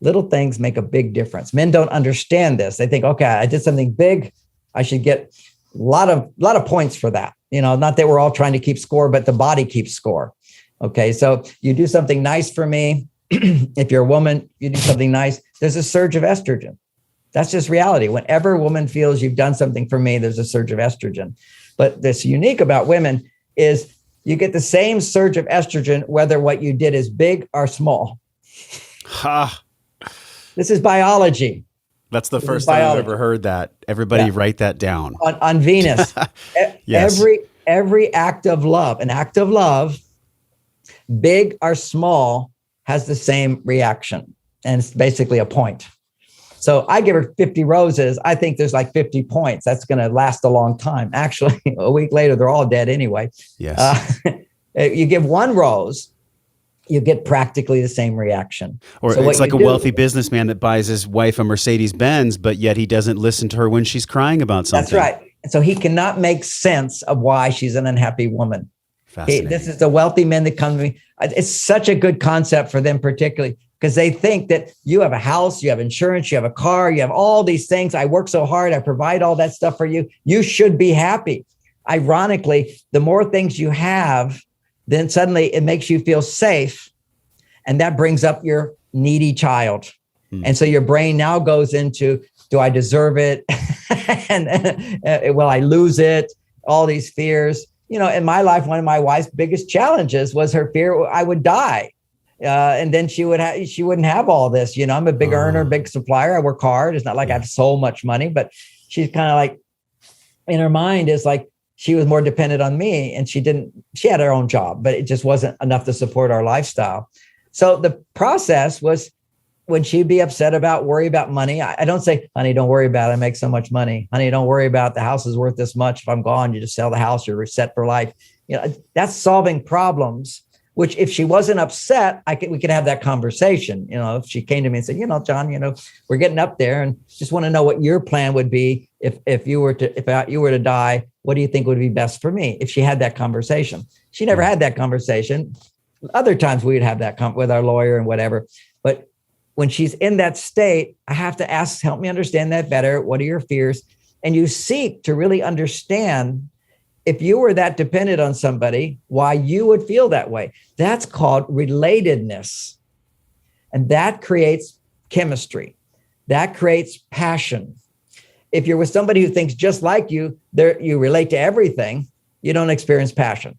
Speaker 1: Little things make a big difference. Men don't understand this. They think, okay, I did something big. I should get a lot of points for that. You know, not that we're all trying to keep score, but the body keeps score. Okay, so you do something nice for me. If you're a woman, you do something nice, there's a surge of estrogen. That's just reality. Whenever a woman feels you've done something for me, there's a surge of estrogen. But that's unique about women is you get the same surge of estrogen, whether what you did is big or small. This is biology.
Speaker 2: That's the first time I've ever heard that. Everybody write that down.
Speaker 1: On Venus,
Speaker 2: yes.
Speaker 1: Every act of love, an act of love, big or small, has the same reaction. And it's basically a point. So I give her 50 roses. I think there's like 50 points. That's going to last a long time. Actually, a week later, they're all dead anyway.
Speaker 2: Yes.
Speaker 1: You give one rose, you get practically the same reaction.
Speaker 2: Or
Speaker 1: so
Speaker 2: it's like a wealthy businessman that buys his wife a Mercedes Benz, but yet he doesn't listen to her when she's crying about something.
Speaker 1: That's right. So he cannot make sense of why she's an unhappy woman. This is the wealthy men that come to me. It's such a good concept for them, particularly because they think that you have a house, you have insurance, you have a car, you have all these things. I work so hard. I provide all that stuff for you. You should be happy. Ironically, the more things you have, then suddenly it makes you feel safe. And that brings up your needy child. And so your brain now goes into, do I deserve it? and will I lose it? All these fears. You know, in my life, one of my wife's biggest challenges was her fear I would die. And then she wouldn't have all this. You know, I'm a big earner, big supplier. I work hard. It's not like I have so much money, but she's kind of like, in her mind is like, she was more dependent on me, and she had her own job, but it just wasn't enough to support our lifestyle. So the process was, when she'd be upset worry about money, I don't say, honey, don't worry about it. I make so much money. Honey, don't worry about the house is worth this much. If I'm gone, you just sell the house, you're set for life. You know, that's solving problems, which if she wasn't upset, we could have that conversation. You know, if she came to me and said, you know, John, you know, we're getting up there and just want to know what your plan would be if you were to die. What do you think would be best for me? If she had that conversation, she never had that conversation. Other times we would have that with our lawyer and whatever. But when she's in that state, I have to ask, help me understand that better. What are your fears? And you seek to really understand, if you were that dependent on somebody, why you would feel that way. That's called relatedness. And that creates chemistry. That creates passion. If you're with somebody who thinks just like you, you relate to everything, you don't experience passion.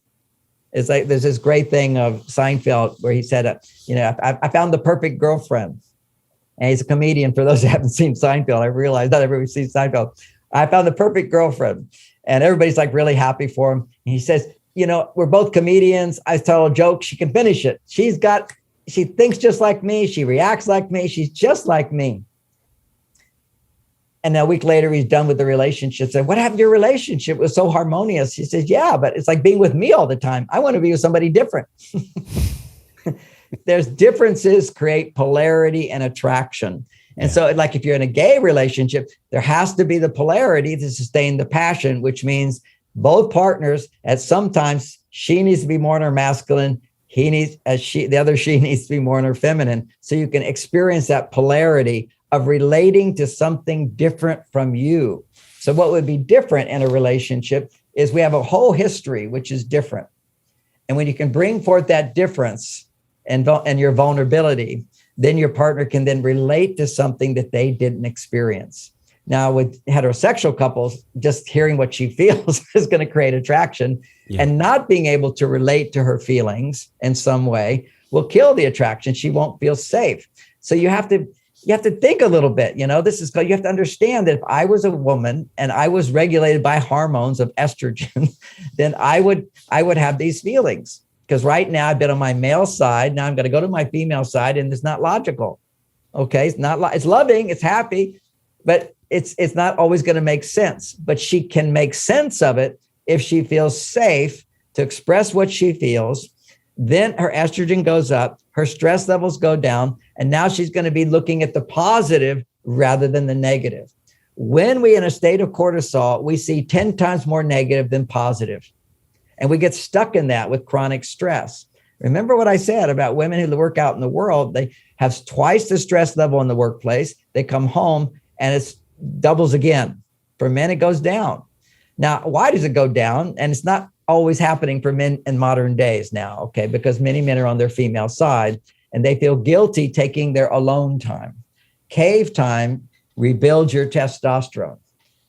Speaker 1: It's like there's this great thing of Seinfeld where he said, you know, I found the perfect girlfriend. And he's a comedian. For those who haven't seen Seinfeld, I realize not everybody's seen Seinfeld. I found the perfect girlfriend. And everybody's like really happy for him. And he says, you know, we're both comedians. I tell a joke, she can finish it. She thinks just like me. She reacts like me. She's just like me. And a week later, he's done with the relationship. Said, what happened to your relationship? It was so harmonious. He says, yeah, but it's like being with me all the time. I want to be with somebody different. There's differences create polarity and attraction. And so like if you're in a gay relationship, there has to be the polarity to sustain the passion, which means both partners sometimes she needs to be more in her masculine. The other she needs to be more in her feminine. So you can experience that polarity of relating to something different from you. So what would be different in a relationship is we have a whole history, which is different. And when you can bring forth that difference and your vulnerability, then your partner can then relate to something that they didn't experience. Now, with heterosexual couples, just hearing what she feels is going to create attraction, and not being able to relate to her feelings in some way will kill the attraction. She won't feel safe. So you have to think a little bit. You know, you have to understand that if I was a woman and I was regulated by hormones of estrogen, then I would have these feelings. Because right now I've been on my male side. Now I'm going to go to my female side, and it's not logical. Okay, it's loving, it's happy, but it's not always going to make sense. But she can make sense of it if she feels safe to express what she feels. Then her estrogen goes up, her stress levels go down, and now she's going to be looking at the positive rather than the negative. When we're in a state of cortisol, we see 10 times more negative than positive. And we get stuck in that with chronic stress. Remember what I said about women who work out in the world, they have twice the stress level in the workplace. They come home and it doubles again. For men, it goes down. Now, why does it go down? And it's not always happening for men in modern days now, okay? Because many men are on their female side and they feel guilty taking their alone time. Cave time rebuilds your testosterone.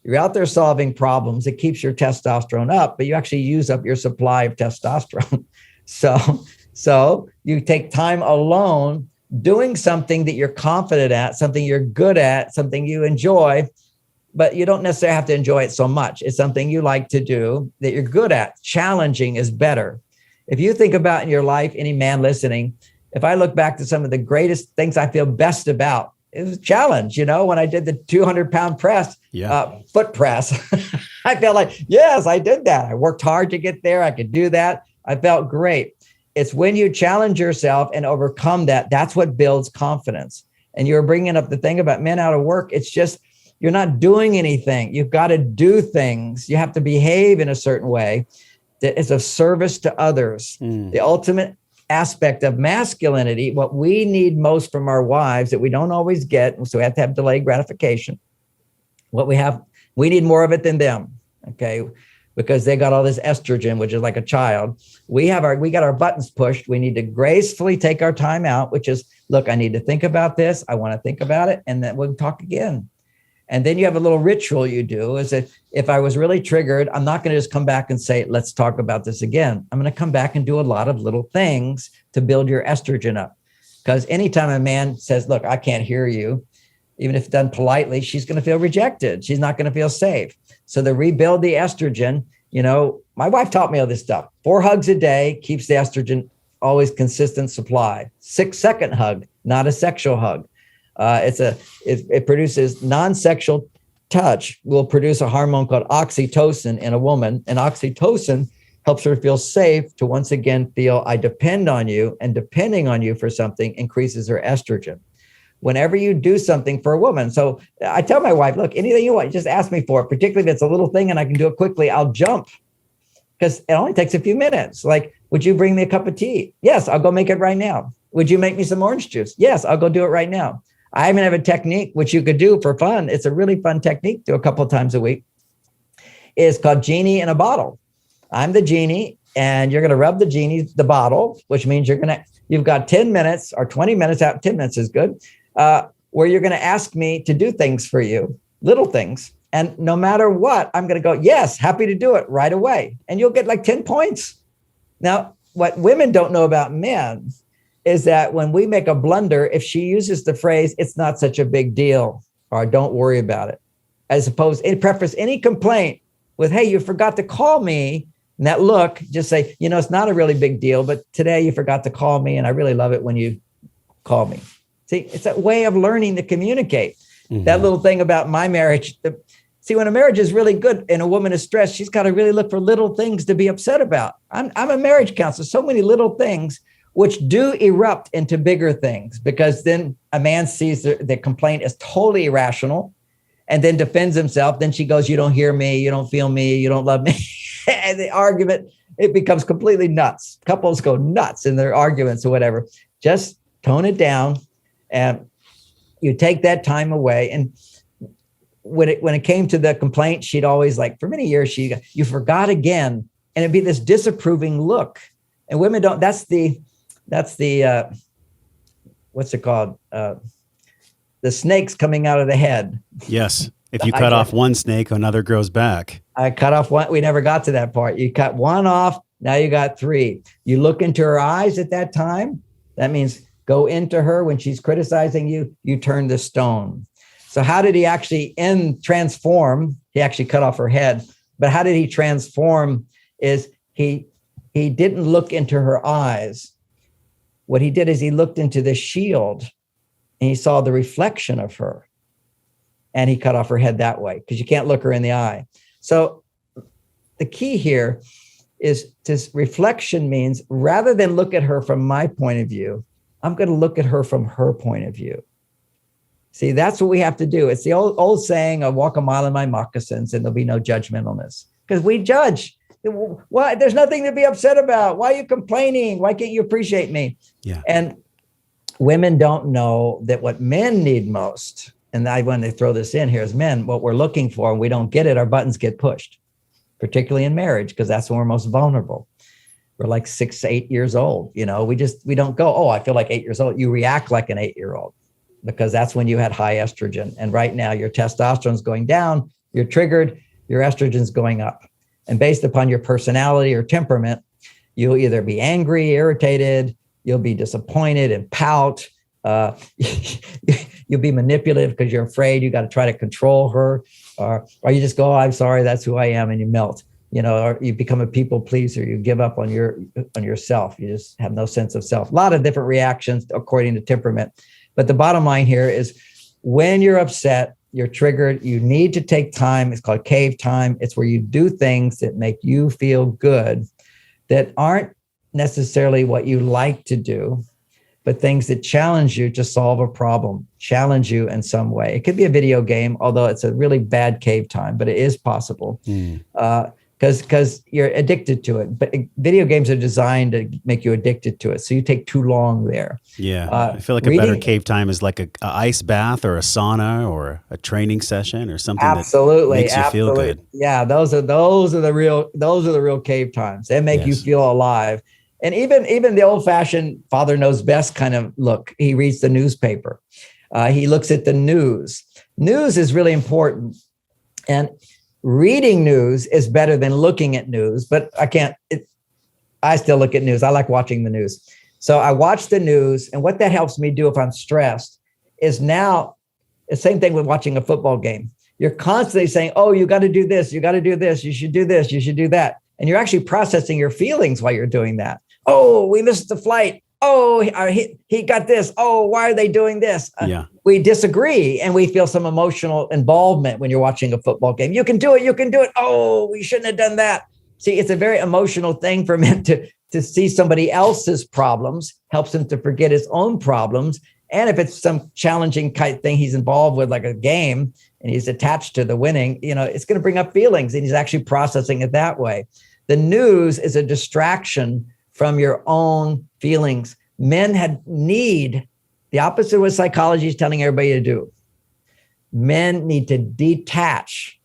Speaker 1: You're out there solving problems. It keeps your testosterone up, but you actually use up your supply of testosterone. So you take time alone doing something that you're confident at, something you're good at, something you enjoy. but you don't necessarily have to enjoy it so much. It's something you like to do that you're good at. Challenging is better. If you think about in your life, any man listening, if I look back to some of the greatest things I feel best about, it was a challenge. When I did the 200-pound press, foot press, I felt like, yes, I did that. I worked hard to get there. I could do that. I felt great. It's when you challenge yourself and overcome that, that's what builds confidence. And you're bringing up the thing about men out of work. It's just, you're not doing anything. You've got to do things. You have to behave in a certain way that is of service to others. The ultimate aspect of masculinity, what we need most from our wives that we don't always get, so we have to have delayed gratification. What we need more of it than them, okay? Because they got all this estrogen, which is like a child. We got our buttons pushed. We need to gracefully take our time out, which is, look, I need to think about this. I want to think about it, and then we'll talk again. And then you have a little ritual you do is that if I was really triggered, I'm not going to just come back and say, let's talk about this again. I'm going to come back and do a lot of little things to build your estrogen up. Because anytime a man says, look, I can't hear you, even if done politely, she's going to feel rejected. She's not going to feel safe. So to rebuild the estrogen, my wife taught me all this stuff. 4 hugs a day keeps the estrogen always consistent supply. 6-second hug, not a sexual hug. It produces non-sexual touch will produce a hormone called oxytocin in a woman, and oxytocin helps her feel safe to once again feel I depend on you, and depending on you for something increases her estrogen. Whenever you do something for a woman, so I tell my wife, look, anything you want, just ask me for it, particularly if it's a little thing and I can do it quickly, I'll jump because it only takes a few minutes. Like, would you bring me a cup of tea? Yes, I'll go make it right now. Would you make me some orange juice? Yes, I'll go do it right now. I even have a technique which you could do for fun. It's a really fun technique, do a couple of times a week. It's called genie in a bottle. I'm the genie, and you're going to rub the bottle, which means you've got 10 minutes or 20 minutes out. 10 minutes is good, where you're going to ask me to do things for you, little things. And no matter what, I'm going to go, yes, happy to do it right away. And you'll get like 10 points. Now, what women don't know about men is that when we make a blunder, if she uses the phrase, it's not such a big deal, or don't worry about it, as opposed to preface any complaint with, hey, you forgot to call me. And that look, just say, it's not a really big deal, but today you forgot to call me. And I really love it when you call me. See, it's a way of learning to communicate. Mm-hmm. That little thing about my marriage. See, when a marriage is really good and a woman is stressed, she's got to really look for little things to be upset about. I'm a marriage counselor, so many little things which do erupt into bigger things, because then a man sees the complaint as totally irrational and then defends himself. Then she goes, you don't hear me, you don't feel me, you don't love me. And the argument, it becomes completely nuts. Couples go nuts in their arguments or whatever. Just tone it down and you take that time away. And when it came to the complaint, she'd always for many years, you forgot again. And it'd be this disapproving look. And women don't, that's the what's it called? The snakes coming out of the head.
Speaker 2: Yes. If you cut off one snake, another grows back.
Speaker 1: I cut off one. We never got to that part. You cut one off. Now you got 3. You look into her eyes at that time. That means go into her when she's criticizing you. You turn the stone. So how did he actually transform? He actually cut off her head. But how did he transform is he didn't look into her eyes. What he did is he looked into the shield and he saw the reflection of her, and he cut off her head that way, because you can't look her in the eye. So the key here is this reflection means rather than look at her from my point of view, I'm going to look at her from her point of view. See, that's what we have to do. It's the old saying, I walk a mile in my moccasins and there'll be no judgmentalness, because we judge. Why? There's nothing to be upset about. Why are you complaining? Why can't you appreciate me?
Speaker 2: Yeah.
Speaker 1: And women don't know that what men need most, and I want to throw this in here as men, what we're looking for, and we don't get it, our buttons get pushed, particularly in marriage, because that's when we're most vulnerable. We're like 6 to 8 years old. We don't go, oh, I feel like 8 years old. You react like an 8-year-old, because that's when you had high estrogen. And right now your testosterone's going down, you're triggered, your estrogen's going up. And based upon your personality or temperament, you'll either be angry, irritated, you'll be disappointed and pout. You'll be manipulative because you're afraid. You got to try to control her. or you just go, oh, I'm sorry, that's who I am, and you melt. Or you become a people pleaser. You give up on yourself. You just have no sense of self. A lot of different reactions according to temperament. But the bottom line here is when you're upset, you're triggered, you need to take time. It's called cave time. It's where you do things that make you feel good, that aren't necessarily what you like to do, but things that challenge you to solve a problem, challenge you in some way. It could be a video game, although it's a really bad cave time, but it is possible. Because you're addicted to it. But video games are designed to make you addicted to it. So you take too long there.
Speaker 2: Yeah. I feel like a better cave time is like a ice bath or a sauna or a training session or something that makes you feel good.
Speaker 1: Yeah, those are the real cave times. They make you feel alive. And even the old-fashioned father knows best kind of look. He reads the newspaper. He looks at the news. News is really important. And reading news is better than looking at news, but I still look at news. I like watching the news. So I watch the news, and what that helps me do if I'm stressed is now the same thing with watching a football game. You're constantly saying, oh, you got to do this. You got to do this. You should do this. You should do that. And you're actually processing your feelings while you're doing that. Oh, we missed the flight. Oh, he got this. Oh, why are they doing this? We disagree, and we feel some emotional involvement when you're watching a football game. You can do it. You can do it. Oh, we shouldn't have done that. See, it's a very emotional thing for men to see somebody else's problems, helps him to forget his own problems. And if it's some challenging kind of thing he's involved with, like a game, and he's attached to the winning, it's going to bring up feelings, and he's actually processing it that way. The news is a distraction from your own feelings. Men need the opposite of what psychology is telling everybody to do. Men need to detach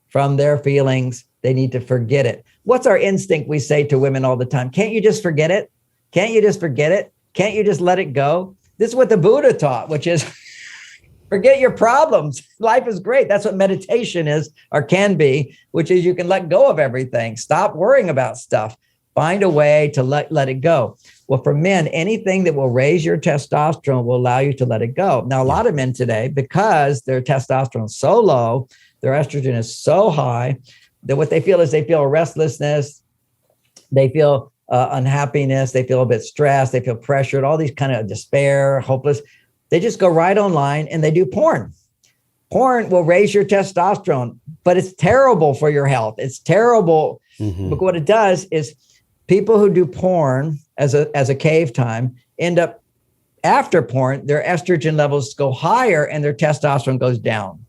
Speaker 1: from their feelings. They need to forget it. What's our instinct? We say to women all the time, can't you just forget it? Can't you just forget it? Can't you just let it go? This is what the Buddha taught, which is forget your problems. Life is great. That's what meditation is, or can be, which is you can let go of everything. Stop worrying about stuff. Find a way to let it go. Well, for men, anything that will raise your testosterone will allow you to let it go. Now, a lot of men today, because their testosterone is so low, their estrogen is so high, that what they feel is they feel restlessness, they feel unhappiness, they feel a bit stressed, they feel pressured, all these kind of despair, hopeless. They just go right online and they do porn. Porn will raise your testosterone, but it's terrible for your health. It's terrible. But what it does is people who do porn as a cave time end up after porn, their estrogen levels go higher and their testosterone goes down.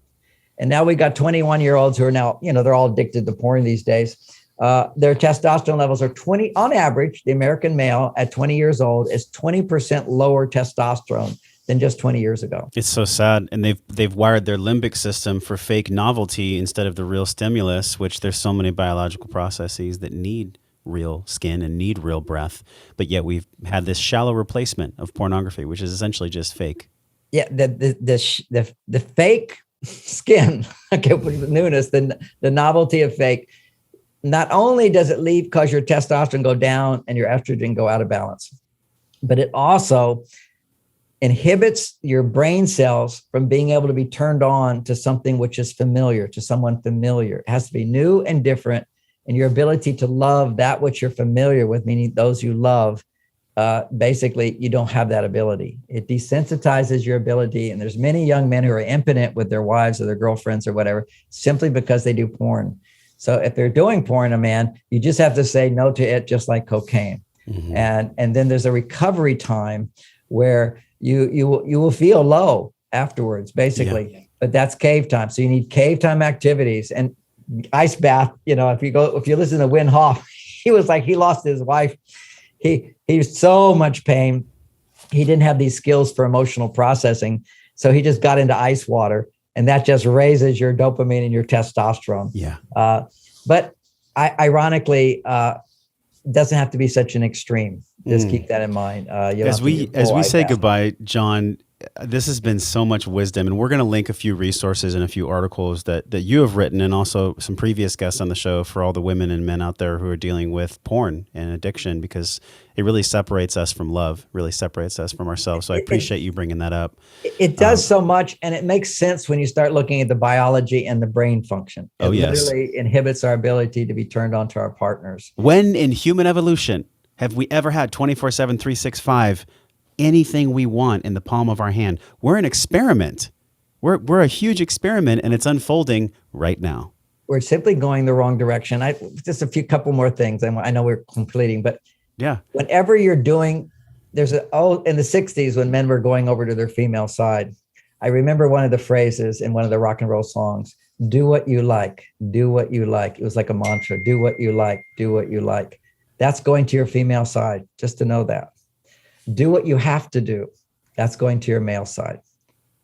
Speaker 1: And now we got 21-year-olds who are now, they're all addicted to porn these days. Their testosterone levels are on average, the American male at 20 years old is 20% lower testosterone than just 20 years ago.
Speaker 2: It's so sad. And they've wired their limbic system for fake novelty instead of the real stimulus, which there's so many biological processes that need real skin and need real breath. But yet we've had this shallow replacement of pornography, which is essentially just fake.
Speaker 1: Yeah, the fake skin, okay, with the newness, the novelty of fake, not only does it cause your testosterone go down and your estrogen go out of balance, but it also inhibits your brain cells from being able to be turned on to something which is familiar, to someone familiar. It has to be new and different. And your ability to love that which you're familiar with, meaning those you love, basically, you don't have that ability. It desensitizes your ability. And there's many young men who are impotent with their wives or their girlfriends or whatever, simply because they do porn. So if they're doing porn, a man, you just have to say no to it, just like cocaine. And then there's a recovery time where you will feel low afterwards, basically. Yeah. But that's cave time. So you need cave time activities and ice bath. If you listen to Wim Hof, he was like, he lost his wife. He was so much pain. He didn't have these skills for emotional processing. So he just got into ice water, and that just raises your dopamine and your testosterone.
Speaker 2: Yeah.
Speaker 1: But ironically, doesn't have to be such an extreme. Just keep that in mind.
Speaker 2: As we say goodbye, John, this has been so much wisdom, and we're going to link a few resources and a few articles that you have written, and also some previous guests on the show for all the women and men out there who are dealing with porn and addiction, because it really separates us from love, really separates us from ourselves. So I appreciate you bringing that up.
Speaker 1: It does so much, and it makes sense when you start looking at the biology and the brain function. It literally inhibits our ability to be turned on to our partners.
Speaker 2: When in human evolution have we ever had 24/7, 365 anything we want in the palm of our hand? We're an experiment. We're a huge experiment, and it's unfolding right now.
Speaker 1: We're simply going the wrong direction. Just a couple more things. I know we're completing, but
Speaker 2: yeah,
Speaker 1: whenever you're doing, in the 60s when men were going over to their female side, I remember one of the phrases in one of the rock and roll songs, do what you like, do what you like. It was like a mantra, do what you like, do what you like. That's going to your female side, just to know that. Do what you have to do. That's going to your male side.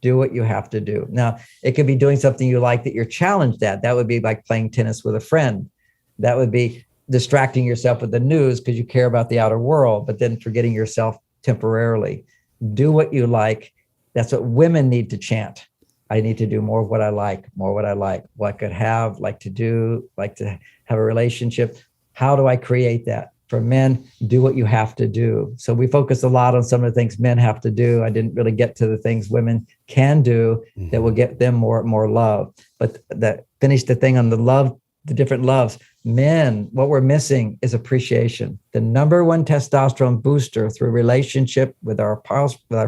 Speaker 1: Do what you have to do. Now, it could be doing something you like that you're challenged at. That would be like playing tennis with a friend. That would be distracting yourself with the news because you care about the outer world, but then forgetting yourself temporarily. Do what you like. That's what women need to chant. I need to do more of what I like, more what I like, what I could have, like to do, like to have a relationship. How do I create that? For men, do what you have to do. So we focus a lot on some of the things men have to do. I didn't really get to the things women can do that will get them more love. But that finish the thing on the love, the different loves. Men, what we're missing is appreciation. The number one testosterone booster through relationship with our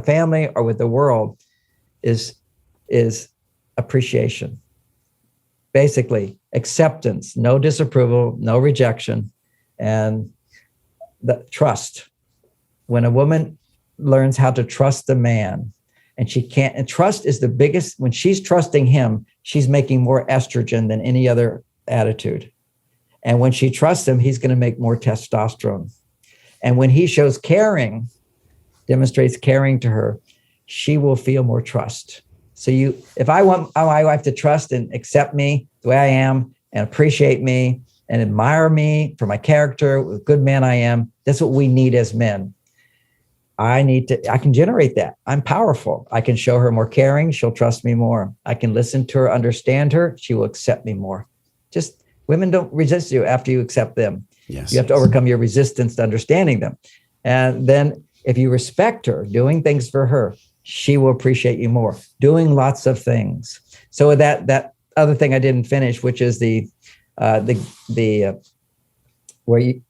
Speaker 1: family or with the world is appreciation. Basically, acceptance, no disapproval, no rejection, and the trust. When a woman learns how to trust a man, and trust is the biggest, when she's trusting him, she's making more estrogen than any other attitude. And when she trusts him, he's going to make more testosterone. And when he shows caring, demonstrates caring to her, she will feel more trust. So if I want my wife to trust and accept me the way I am and appreciate me and admire me for my character, what a good man I am, that's what we need as men. I can generate that. I'm powerful. I can show her more caring. She'll trust me more. I can listen to her, understand her. She will accept me more. Just women don't resist you after you accept them.
Speaker 2: Yes.
Speaker 1: You have to overcome your resistance to understanding them. And then if you respect her, doing things for her, she will appreciate you more, doing lots of things. So with that other thing I didn't finish, which is where you,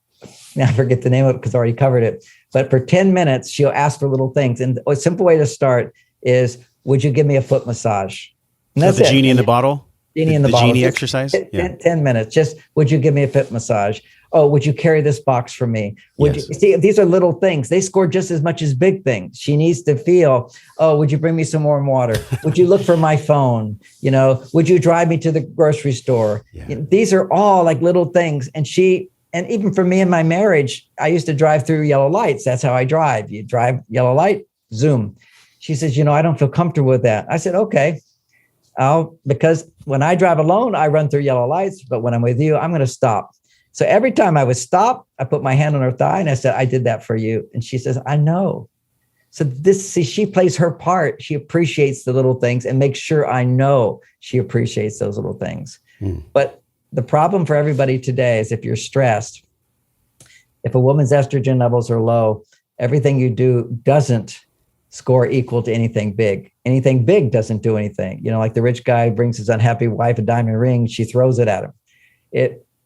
Speaker 1: now I forget the name of it because I already covered it. But for 10 minutes, she'll ask for little things. And a simple way to start is, would you give me a foot massage? And
Speaker 2: that's the genie in the bottle?
Speaker 1: Genie in the bottle.
Speaker 2: Genie exercise?
Speaker 1: 10 minutes. Just, would you give me a foot massage? Oh, would you carry this box for me? Would you see, these are little things. They score just as much as big things. She needs to feel, oh, would you bring me some warm water? Would you look for my phone? Would you drive me to the grocery store? Yeah. These are all like little things. And even for me in my marriage, I used to drive through yellow lights. That's how I drive. You drive yellow light, zoom. She says, I don't feel comfortable with that. I said, okay. Because when I drive alone, I run through yellow lights. But when I'm with you, I'm going to stop. So every time I would stop, I put my hand on her thigh and I said, I did that for you. And she says, I know. So she plays her part. She appreciates the little things and makes sure I know she appreciates those little things. But the problem for everybody today is if you're stressed, if a woman's estrogen levels are low, everything you do doesn't score equal to anything big. Anything big doesn't do anything. Like the rich guy brings his unhappy wife a diamond ring, she throws it at him.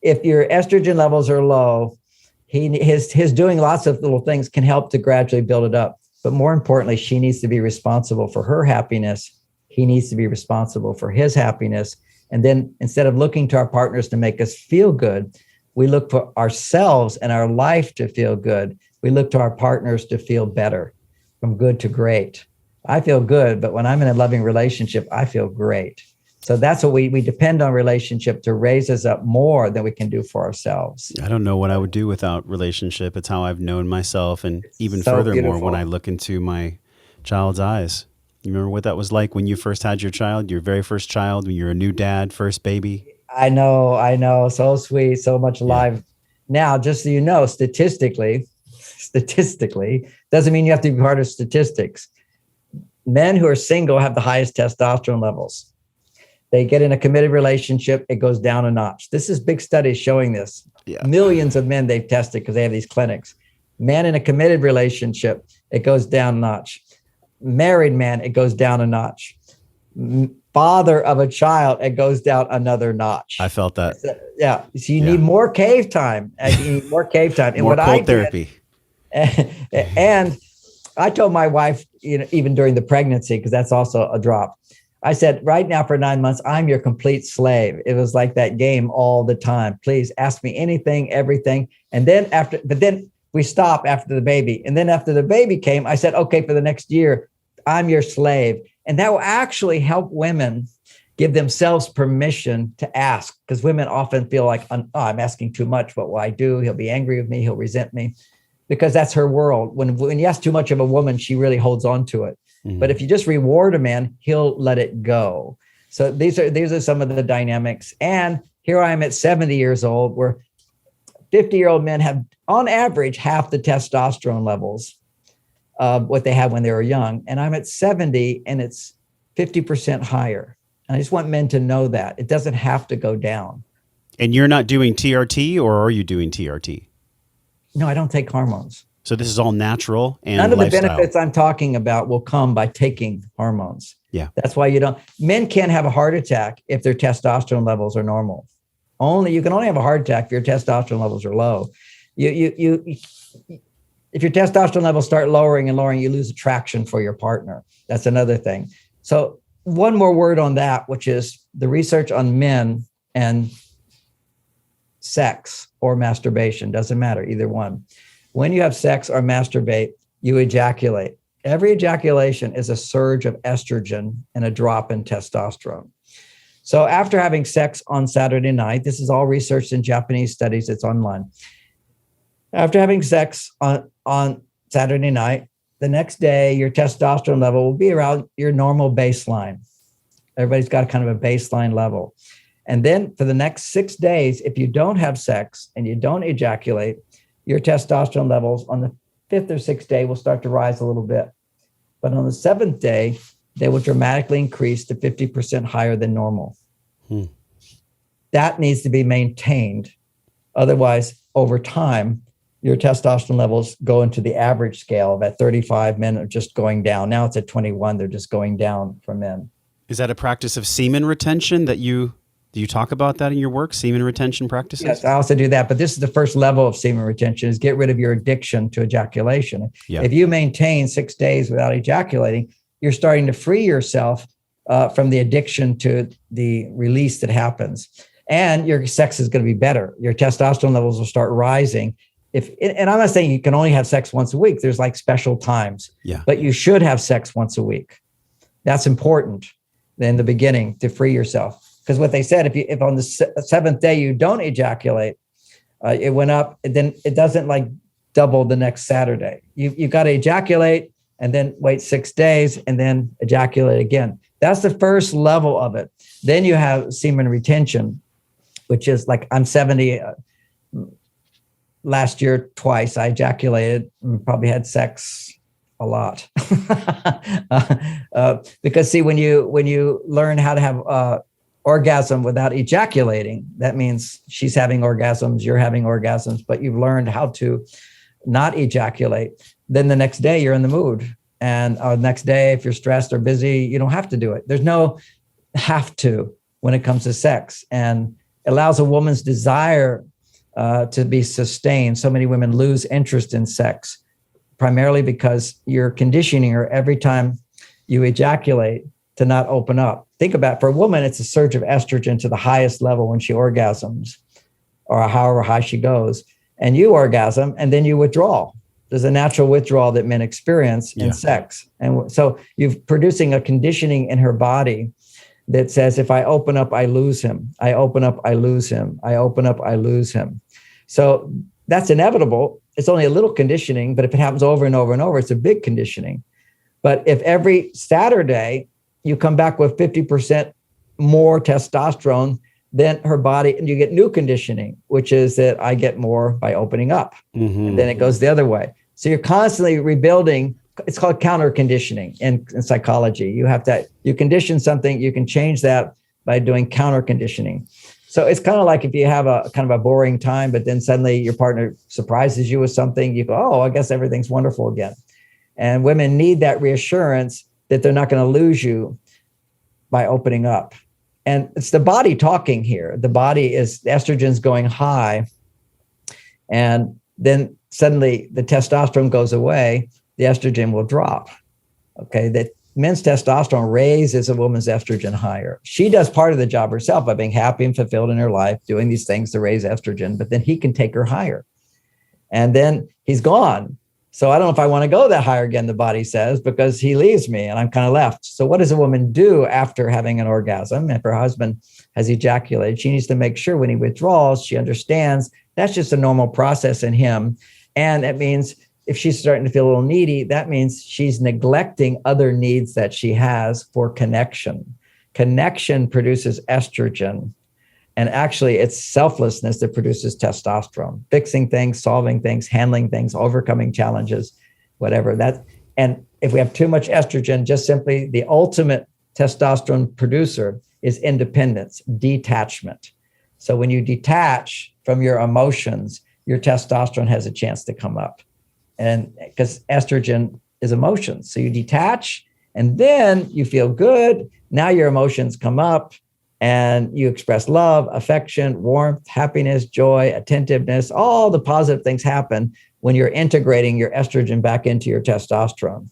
Speaker 1: If your estrogen levels are low, his doing lots of little things can help to gradually build it up. But more importantly, she needs to be responsible for her happiness. He needs to be responsible for his happiness. And then instead of looking to our partners to make us feel good, we look for ourselves and our life to feel good. We look to our partners to feel better, from good to great. I feel good, but when I'm in a loving relationship, I feel great. So that's what we depend on relationship to raise us up more than we can do for ourselves.
Speaker 2: I don't know what I would do without relationship. It's how I've known myself. And even
Speaker 1: so
Speaker 2: furthermore,
Speaker 1: beautiful.
Speaker 2: When I look into my child's eyes, you remember what that was like when you first had your child, your very first child, when you're a new dad, first baby?
Speaker 1: I know. So sweet, so much alive. Now, just so you know, statistically, doesn't mean you have to be part of statistics. Men who are single have the highest testosterone levels. They get in a committed relationship, it goes down a notch. This is big studies showing this.
Speaker 2: Yeah.
Speaker 1: Millions of men they've tested because they have these clinics. Man in a committed relationship, it goes down a notch. Married man, it goes down a notch. Father of a child, it goes down another notch.
Speaker 2: I felt that.
Speaker 1: Yeah. So you need more cave time. You need more cave time. And
Speaker 2: more
Speaker 1: what
Speaker 2: cold
Speaker 1: I
Speaker 2: therapy.
Speaker 1: And I told my wife, even during the pregnancy, because that's also a drop. I said, right now for 9 months, I'm your complete slave. It was like that game all the time. Please ask me anything, everything. And then but then we stop after the baby. And then after the baby came, I said, okay, for the next year, I'm your slave. And that will actually help women give themselves permission to ask, because women often feel like, oh, I'm asking too much. What will I do? He'll be angry with me. He'll resent me, because that's her world. When you ask too much of a woman, she really holds on to it. Mm-hmm. But if you just reward a man, he'll let it go. So these are some of the dynamics. And here I am at 70 years old, where 50-year-old men have, on average, half the testosterone levels of what they had when they were young. And I'm at 70 and it's 50% higher. And I just want men to know that it doesn't have to go down.
Speaker 2: And you're not doing TRT, or are you doing TRT?
Speaker 1: No, I don't take hormones.
Speaker 2: So this is all natural and
Speaker 1: none of
Speaker 2: lifestyle.
Speaker 1: the benefits I'm talking about will come by taking hormones.
Speaker 2: Yeah.
Speaker 1: That's why men can't have a heart attack if their testosterone levels are normal. You can only have a heart attack if your testosterone levels are low. If your testosterone levels start lowering and lowering, you lose attraction for your partner. That's another thing. So one more word on that, which is the research on men and sex or masturbation, doesn't matter, either one. When you have sex or masturbate, you ejaculate. Every ejaculation is a surge of estrogen and a drop in testosterone. So after having sex on Saturday night, this is all researched in Japanese studies, it's online. After having sex on Saturday night, the next day, your testosterone level will be around your normal baseline. Everybody's got kind of a baseline level. And then for the next 6 days, if you don't have sex and you don't ejaculate, your testosterone levels on the 5th or 6th day will start to rise a little bit. But on the 7th day, they will dramatically increase to 50% higher than normal. That needs to be maintained. Otherwise, over time, your testosterone levels go into the average scale of at 35, men are just going down. Now it's at 21, they're just going down for men. Is
Speaker 2: that a practice of semen retention that do you talk about that in your work, semen retention practices?
Speaker 1: Yes, I also do that. But this is the first level of semen retention, is get rid of your addiction to ejaculation. Yeah. If you maintain 6 days without ejaculating, you're starting to free yourself from the addiction to the release that happens. And your sex is going to be better. Your testosterone levels will start rising. And I'm not saying you can only have sex once a week. There's like special times. Yeah. But you should have sex once a week. That's important in the beginning to free yourself. Because what they said, if on the 7th day you don't ejaculate, it went up, then it doesn't like double the next Saturday. You got to ejaculate and then wait 6 days and then ejaculate again. That's the first level of it. Then you have semen retention, which is like, I'm 70. Last year, twice I ejaculated and probably had sex a lot. Because see, when you learn how to have orgasm without ejaculating, that means she's having orgasms, you're having orgasms, but you've learned how to not ejaculate. Then the next day you're in the mood. And next day, if you're stressed or busy, you don't have to do it. There's no have to when it comes to sex, and it allows a woman's desire to be sustained. So many women lose interest in sex, primarily because you're conditioning her every time you ejaculate to not open up. Think about it. For a woman, it's a surge of estrogen to the highest level when she orgasms, or however high she goes, and you orgasm and then you withdraw. There's a natural withdrawal that men experience in sex. And so you're producing a conditioning in her body that says, if I open up, I lose him. I open up, I lose him. I open up, I lose him. So that's inevitable. It's only a little conditioning, but if it happens over and over and over, it's a big conditioning. But if every Saturday you come back with 50% more testosterone, then her body, and you get new conditioning, which is that I get more by opening up. Mm-hmm. And then it goes the other way. So you're constantly rebuilding, it's called counter conditioning in psychology. You condition something, you can change that by doing counter conditioning. So it's kind of like if you have a kind of a boring time, but then suddenly your partner surprises you with something, you go, oh, I guess everything's wonderful again. And women need that reassurance that they're not going to lose you by opening up. And it's the body talking here. The body is, the estrogen's going high. And then suddenly the testosterone goes away, the estrogen will drop. Okay, that men's testosterone raises a woman's estrogen higher. She does part of the job herself by being happy and fulfilled in her life, doing these things to raise estrogen, but then he can take her higher. And then he's gone. So I don't know if I want to go that higher again, the body says, because he leaves me and I'm kind of left. So what does a woman do after having an orgasm? If her husband has ejaculated, she needs to make sure when he withdraws, she understands that's just a normal process in him. And that means if she's starting to feel a little needy, that means she's neglecting other needs that she has for connection. Connection produces estrogen. And actually, it's selflessness that produces testosterone, fixing things, solving things, handling things, overcoming challenges, whatever that. And if we have too much estrogen, just simply the ultimate testosterone producer is independence, detachment. So when you detach from your emotions, your testosterone has a chance to come up. And because estrogen is emotions. So you detach and then you feel good. Now your emotions come up and you express love, affection, warmth, happiness, joy, attentiveness. All the positive things happen when you're integrating your estrogen back into your testosterone.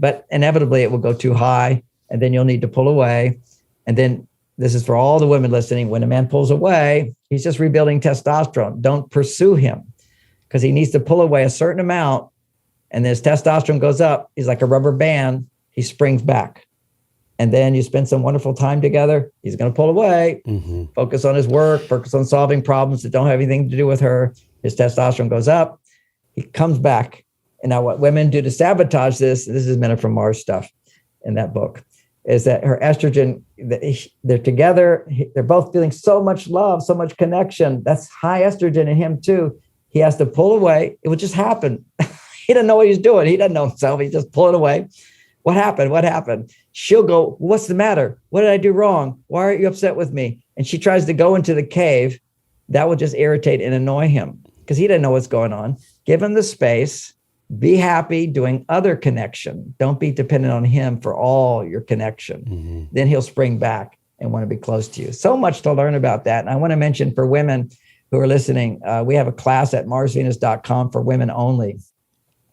Speaker 1: But inevitably it will go too high and then you'll need to pull away. And then this is for all the women listening. When a man pulls away, he's just rebuilding testosterone. Don't pursue him because he needs to pull away a certain amount. And then his testosterone goes up. He's like a rubber band. He springs back. And then you spend some wonderful time together. He's going to pull away, focus on his work, focus on solving problems that don't have anything to do with her. His testosterone goes up. He comes back. And now what women do to sabotage this is Men Are From Mars stuff in that book, is that her estrogen, they're together. They're both feeling so much love, so much connection. That's high estrogen in him too. He has to pull away. It will just happen. He doesn't know what he's doing. He doesn't know himself. He just pull it away. What happened? What happened? She'll go, what's the matter? What did I do wrong? Why aren't you upset with me? And she tries to go into the cave. That will just irritate and annoy him because he doesn't know what's going on. Give him the space. Be happy doing other connection. Don't be dependent on him for all your connection. Then he'll spring back and want to be close to you. So much to learn about that. And I want to mention for women who are listening, we have a class at marsvenus.com for women only.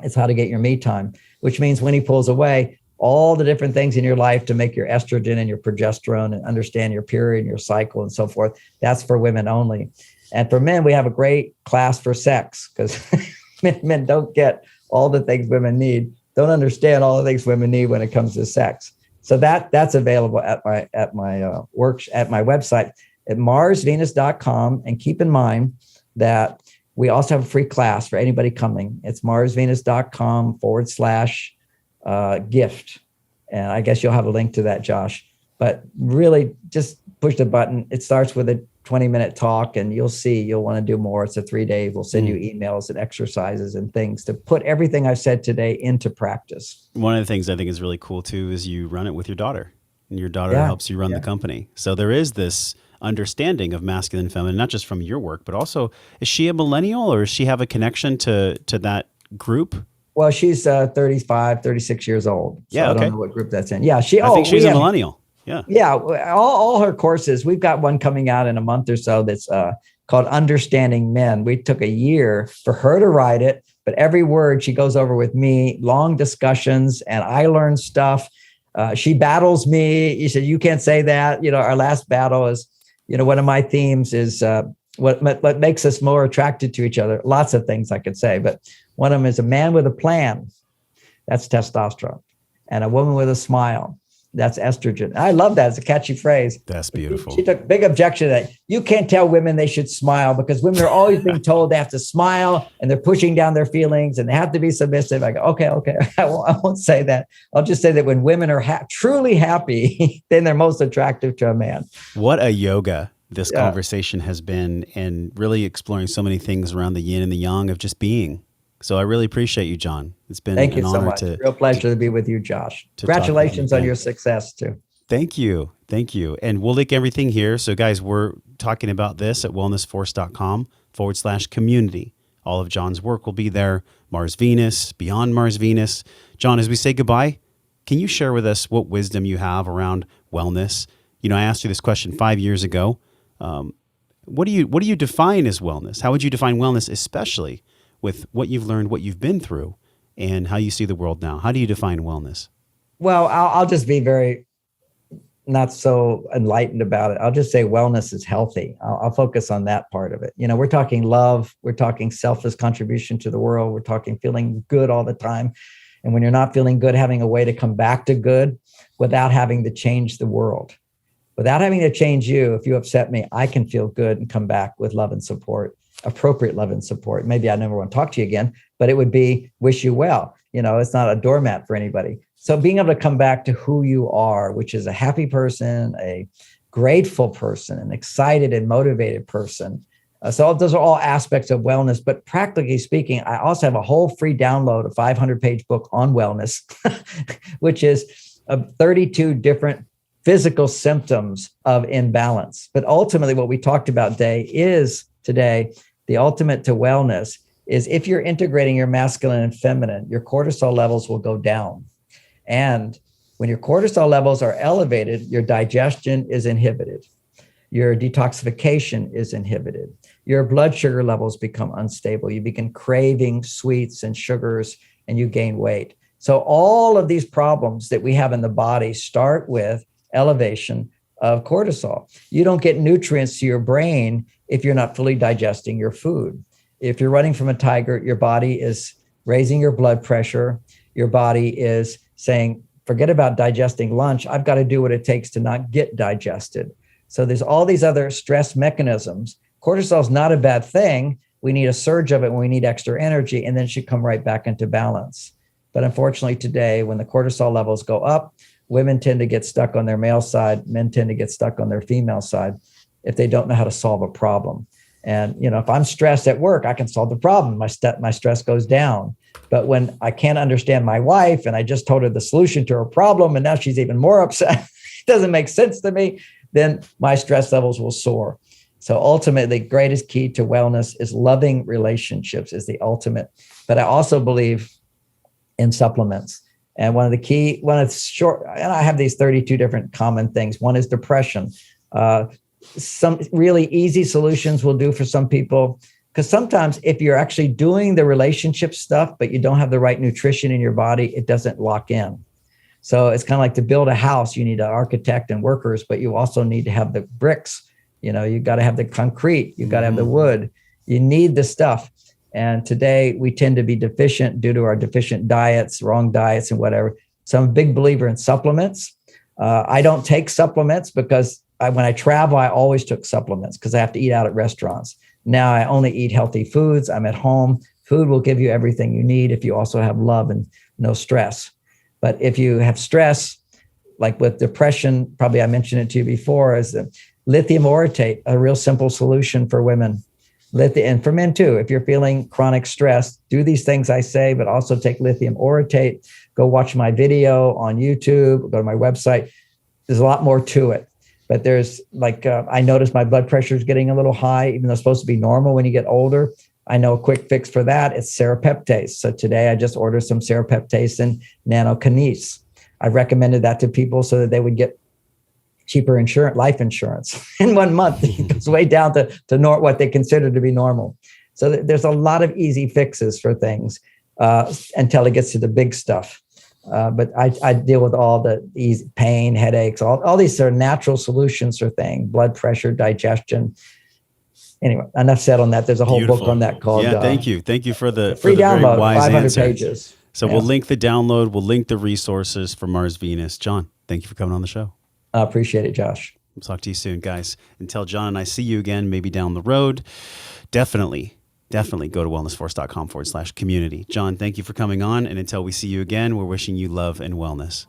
Speaker 1: It's how to get your me time, which means when he pulls away, all the different things in your life to make your estrogen and your progesterone and understand your period and your cycle and so forth. That's for women only. And for men, we have a great class for sex because men don't get all the things women need, don't understand all the things women need when it comes to sex. So that's available at my website at marsvenus.com. And keep in mind that we also have a free class for anybody coming. It's marsvenus.com/gift. And I guess you'll have a link to that, Josh. But really just push the button. It starts with a 20-minute talk and you'll want to do more. It's a 3-day. We'll send you emails and exercises and things to put everything I've said today into practice.
Speaker 2: One of the things I think is really cool too is you run it with your daughter, and your daughter helps you run the company. So there is this understanding of masculine and feminine, not just from your work, but also, is she a millennial or does she have a connection to that group?
Speaker 1: Well, she's 35, 36 years old. So I don't know what group that's in. Yeah,
Speaker 2: I think she's a millennial.
Speaker 1: Yeah. All her courses. We've got one coming out in a month or so that's called Understanding Men. We took a year for her to write it, but every word she goes over with me, long discussions, and I learn stuff. She battles me. You said, you can't say that. Our last battle is, one of my themes is what makes us more attracted to each other. Lots of things I could say, but one of them is a man with a plan. That's testosterone. And a woman with a smile. That's estrogen. I love that. It's a catchy phrase.
Speaker 2: That's beautiful.
Speaker 1: She took big objection to that. You can't tell women they should smile because women are always being told they have to smile and they're pushing down their feelings and they have to be submissive. I go, okay. I won't say that. I'll just say that when women are truly happy, then they're most attractive to a man.
Speaker 2: What a yoga this conversation has been, and really exploring so many things around the yin and the yang of just being. So I really appreciate you, John. It's been
Speaker 1: Thank you
Speaker 2: an
Speaker 1: so
Speaker 2: honor
Speaker 1: much. Real pleasure to be with you, Josh.
Speaker 2: to talk with you
Speaker 1: Congratulations on
Speaker 2: again.
Speaker 1: your success too.
Speaker 2: Thank you. Thank you. And we'll link everything here. So guys, we're talking about this at wellnessforce.com/community. All of John's work will be there. Mars Venus, Beyond Mars Venus. John, as we say goodbye, can you share with us what wisdom you have around wellness? You know, I asked you this question 5 years ago. What do you define as wellness? How would you define wellness, especially with what you've learned, what you've been through, and how you see the world now? How do you define wellness?
Speaker 1: Well, I'll just be very not so enlightened about it. I'll just say wellness is healthy. I'll focus on that part of it. You know, we're talking love, we're talking selfless contribution to the world, we're talking feeling good all the time. And when you're not feeling good, having a way to come back to good without having to change the world. Without having to change you, if you upset me, I can feel good and come back with love and support, appropriate love and support. Maybe I never want to talk to you again, but it would be wish you well. You know, it's not a doormat for anybody. So being able to come back to who you are, which is a happy person, a grateful person, an excited and motivated person. So those are all aspects of wellness. But practically speaking, I also have a whole free download, a 500-page book on wellness, which is 32 different physical symptoms of imbalance. But ultimately, what we talked about today, the ultimate to wellness is if you're integrating your masculine and feminine, your cortisol levels will go down. And when your cortisol levels are elevated, your digestion is inhibited. Your detoxification is inhibited. Your blood sugar levels become unstable. You begin craving sweets and sugars, and you gain weight. So all of these problems that we have in the body start with elevation of cortisol. You don't get nutrients to your brain if you're not fully digesting your food. If you're running from a tiger, your body is raising your blood pressure. Your body is saying, forget about digesting lunch. I've got to do what it takes to not get digested. So there's all these other stress mechanisms. Cortisol is not a bad thing. We need a surge of it when we need extra energy, and then it should come right back into balance. But unfortunately today, when the cortisol levels go up, women tend to get stuck on their male side. Men tend to get stuck on their female side if they don't know how to solve a problem. And, you know, if I'm stressed at work, I can solve the problem. My stress goes down. But when I can't understand my wife and I just told her the solution to her problem and now she's even more upset, it doesn't make sense to me, then my stress levels will soar. So ultimately, the greatest key to wellness is loving relationships is the ultimate. But I also believe in supplements. And one of I have these 32 different common things. One is depression. Some really easy solutions will do for some people, because sometimes if you're actually doing the relationship stuff, but you don't have the right nutrition in your body, it doesn't lock in. So it's kind of like to build a house, you need an architect and workers, but you also need to have the bricks. You know, you got to have the concrete, you got to have the wood, you need the stuff. And today we tend to be deficient due to our deficient diets, wrong diets and whatever. So I'm a big believer in supplements. I don't take supplements because when I travel, I always took supplements because I have to eat out at restaurants. Now I only eat healthy foods. I'm at home. Food will give you everything you need if you also have love and no stress. But if you have stress, like with depression, probably I mentioned it to you before, is the lithium orotate, a real simple solution for women. And for men too, if you're feeling chronic stress, do these things I say, but also take lithium orotate. Go watch my video on YouTube, go to my website. There's a lot more to it. But there's I noticed my blood pressure is getting a little high, even though it's supposed to be normal when you get older. I know a quick fix for that. It's serapeptase. So today I just ordered some serapeptase and nanokinase. I recommended that to people so that they would get cheaper life insurance in 1 month. It goes way down to what they consider to be normal. So there's a lot of easy fixes for things until it gets to the big stuff. But I deal with all the easy pain, headaches, all these are natural solutions for things, blood pressure, digestion. Anyway, enough said on that. There's a whole book on that called.
Speaker 2: Thank you. Thank you for the
Speaker 1: free download,
Speaker 2: very wise
Speaker 1: 500
Speaker 2: answers.
Speaker 1: pages.
Speaker 2: So we'll link the download. We'll link the resources for Mars Venus. John, thank you for coming on the show.
Speaker 1: I appreciate it, Josh.
Speaker 2: We'll talk to you soon, guys. Until John and I see you again, maybe down the road, definitely go to wellnessforce.com/community. John, thank you for coming on. And until we see you again, we're wishing you love and wellness.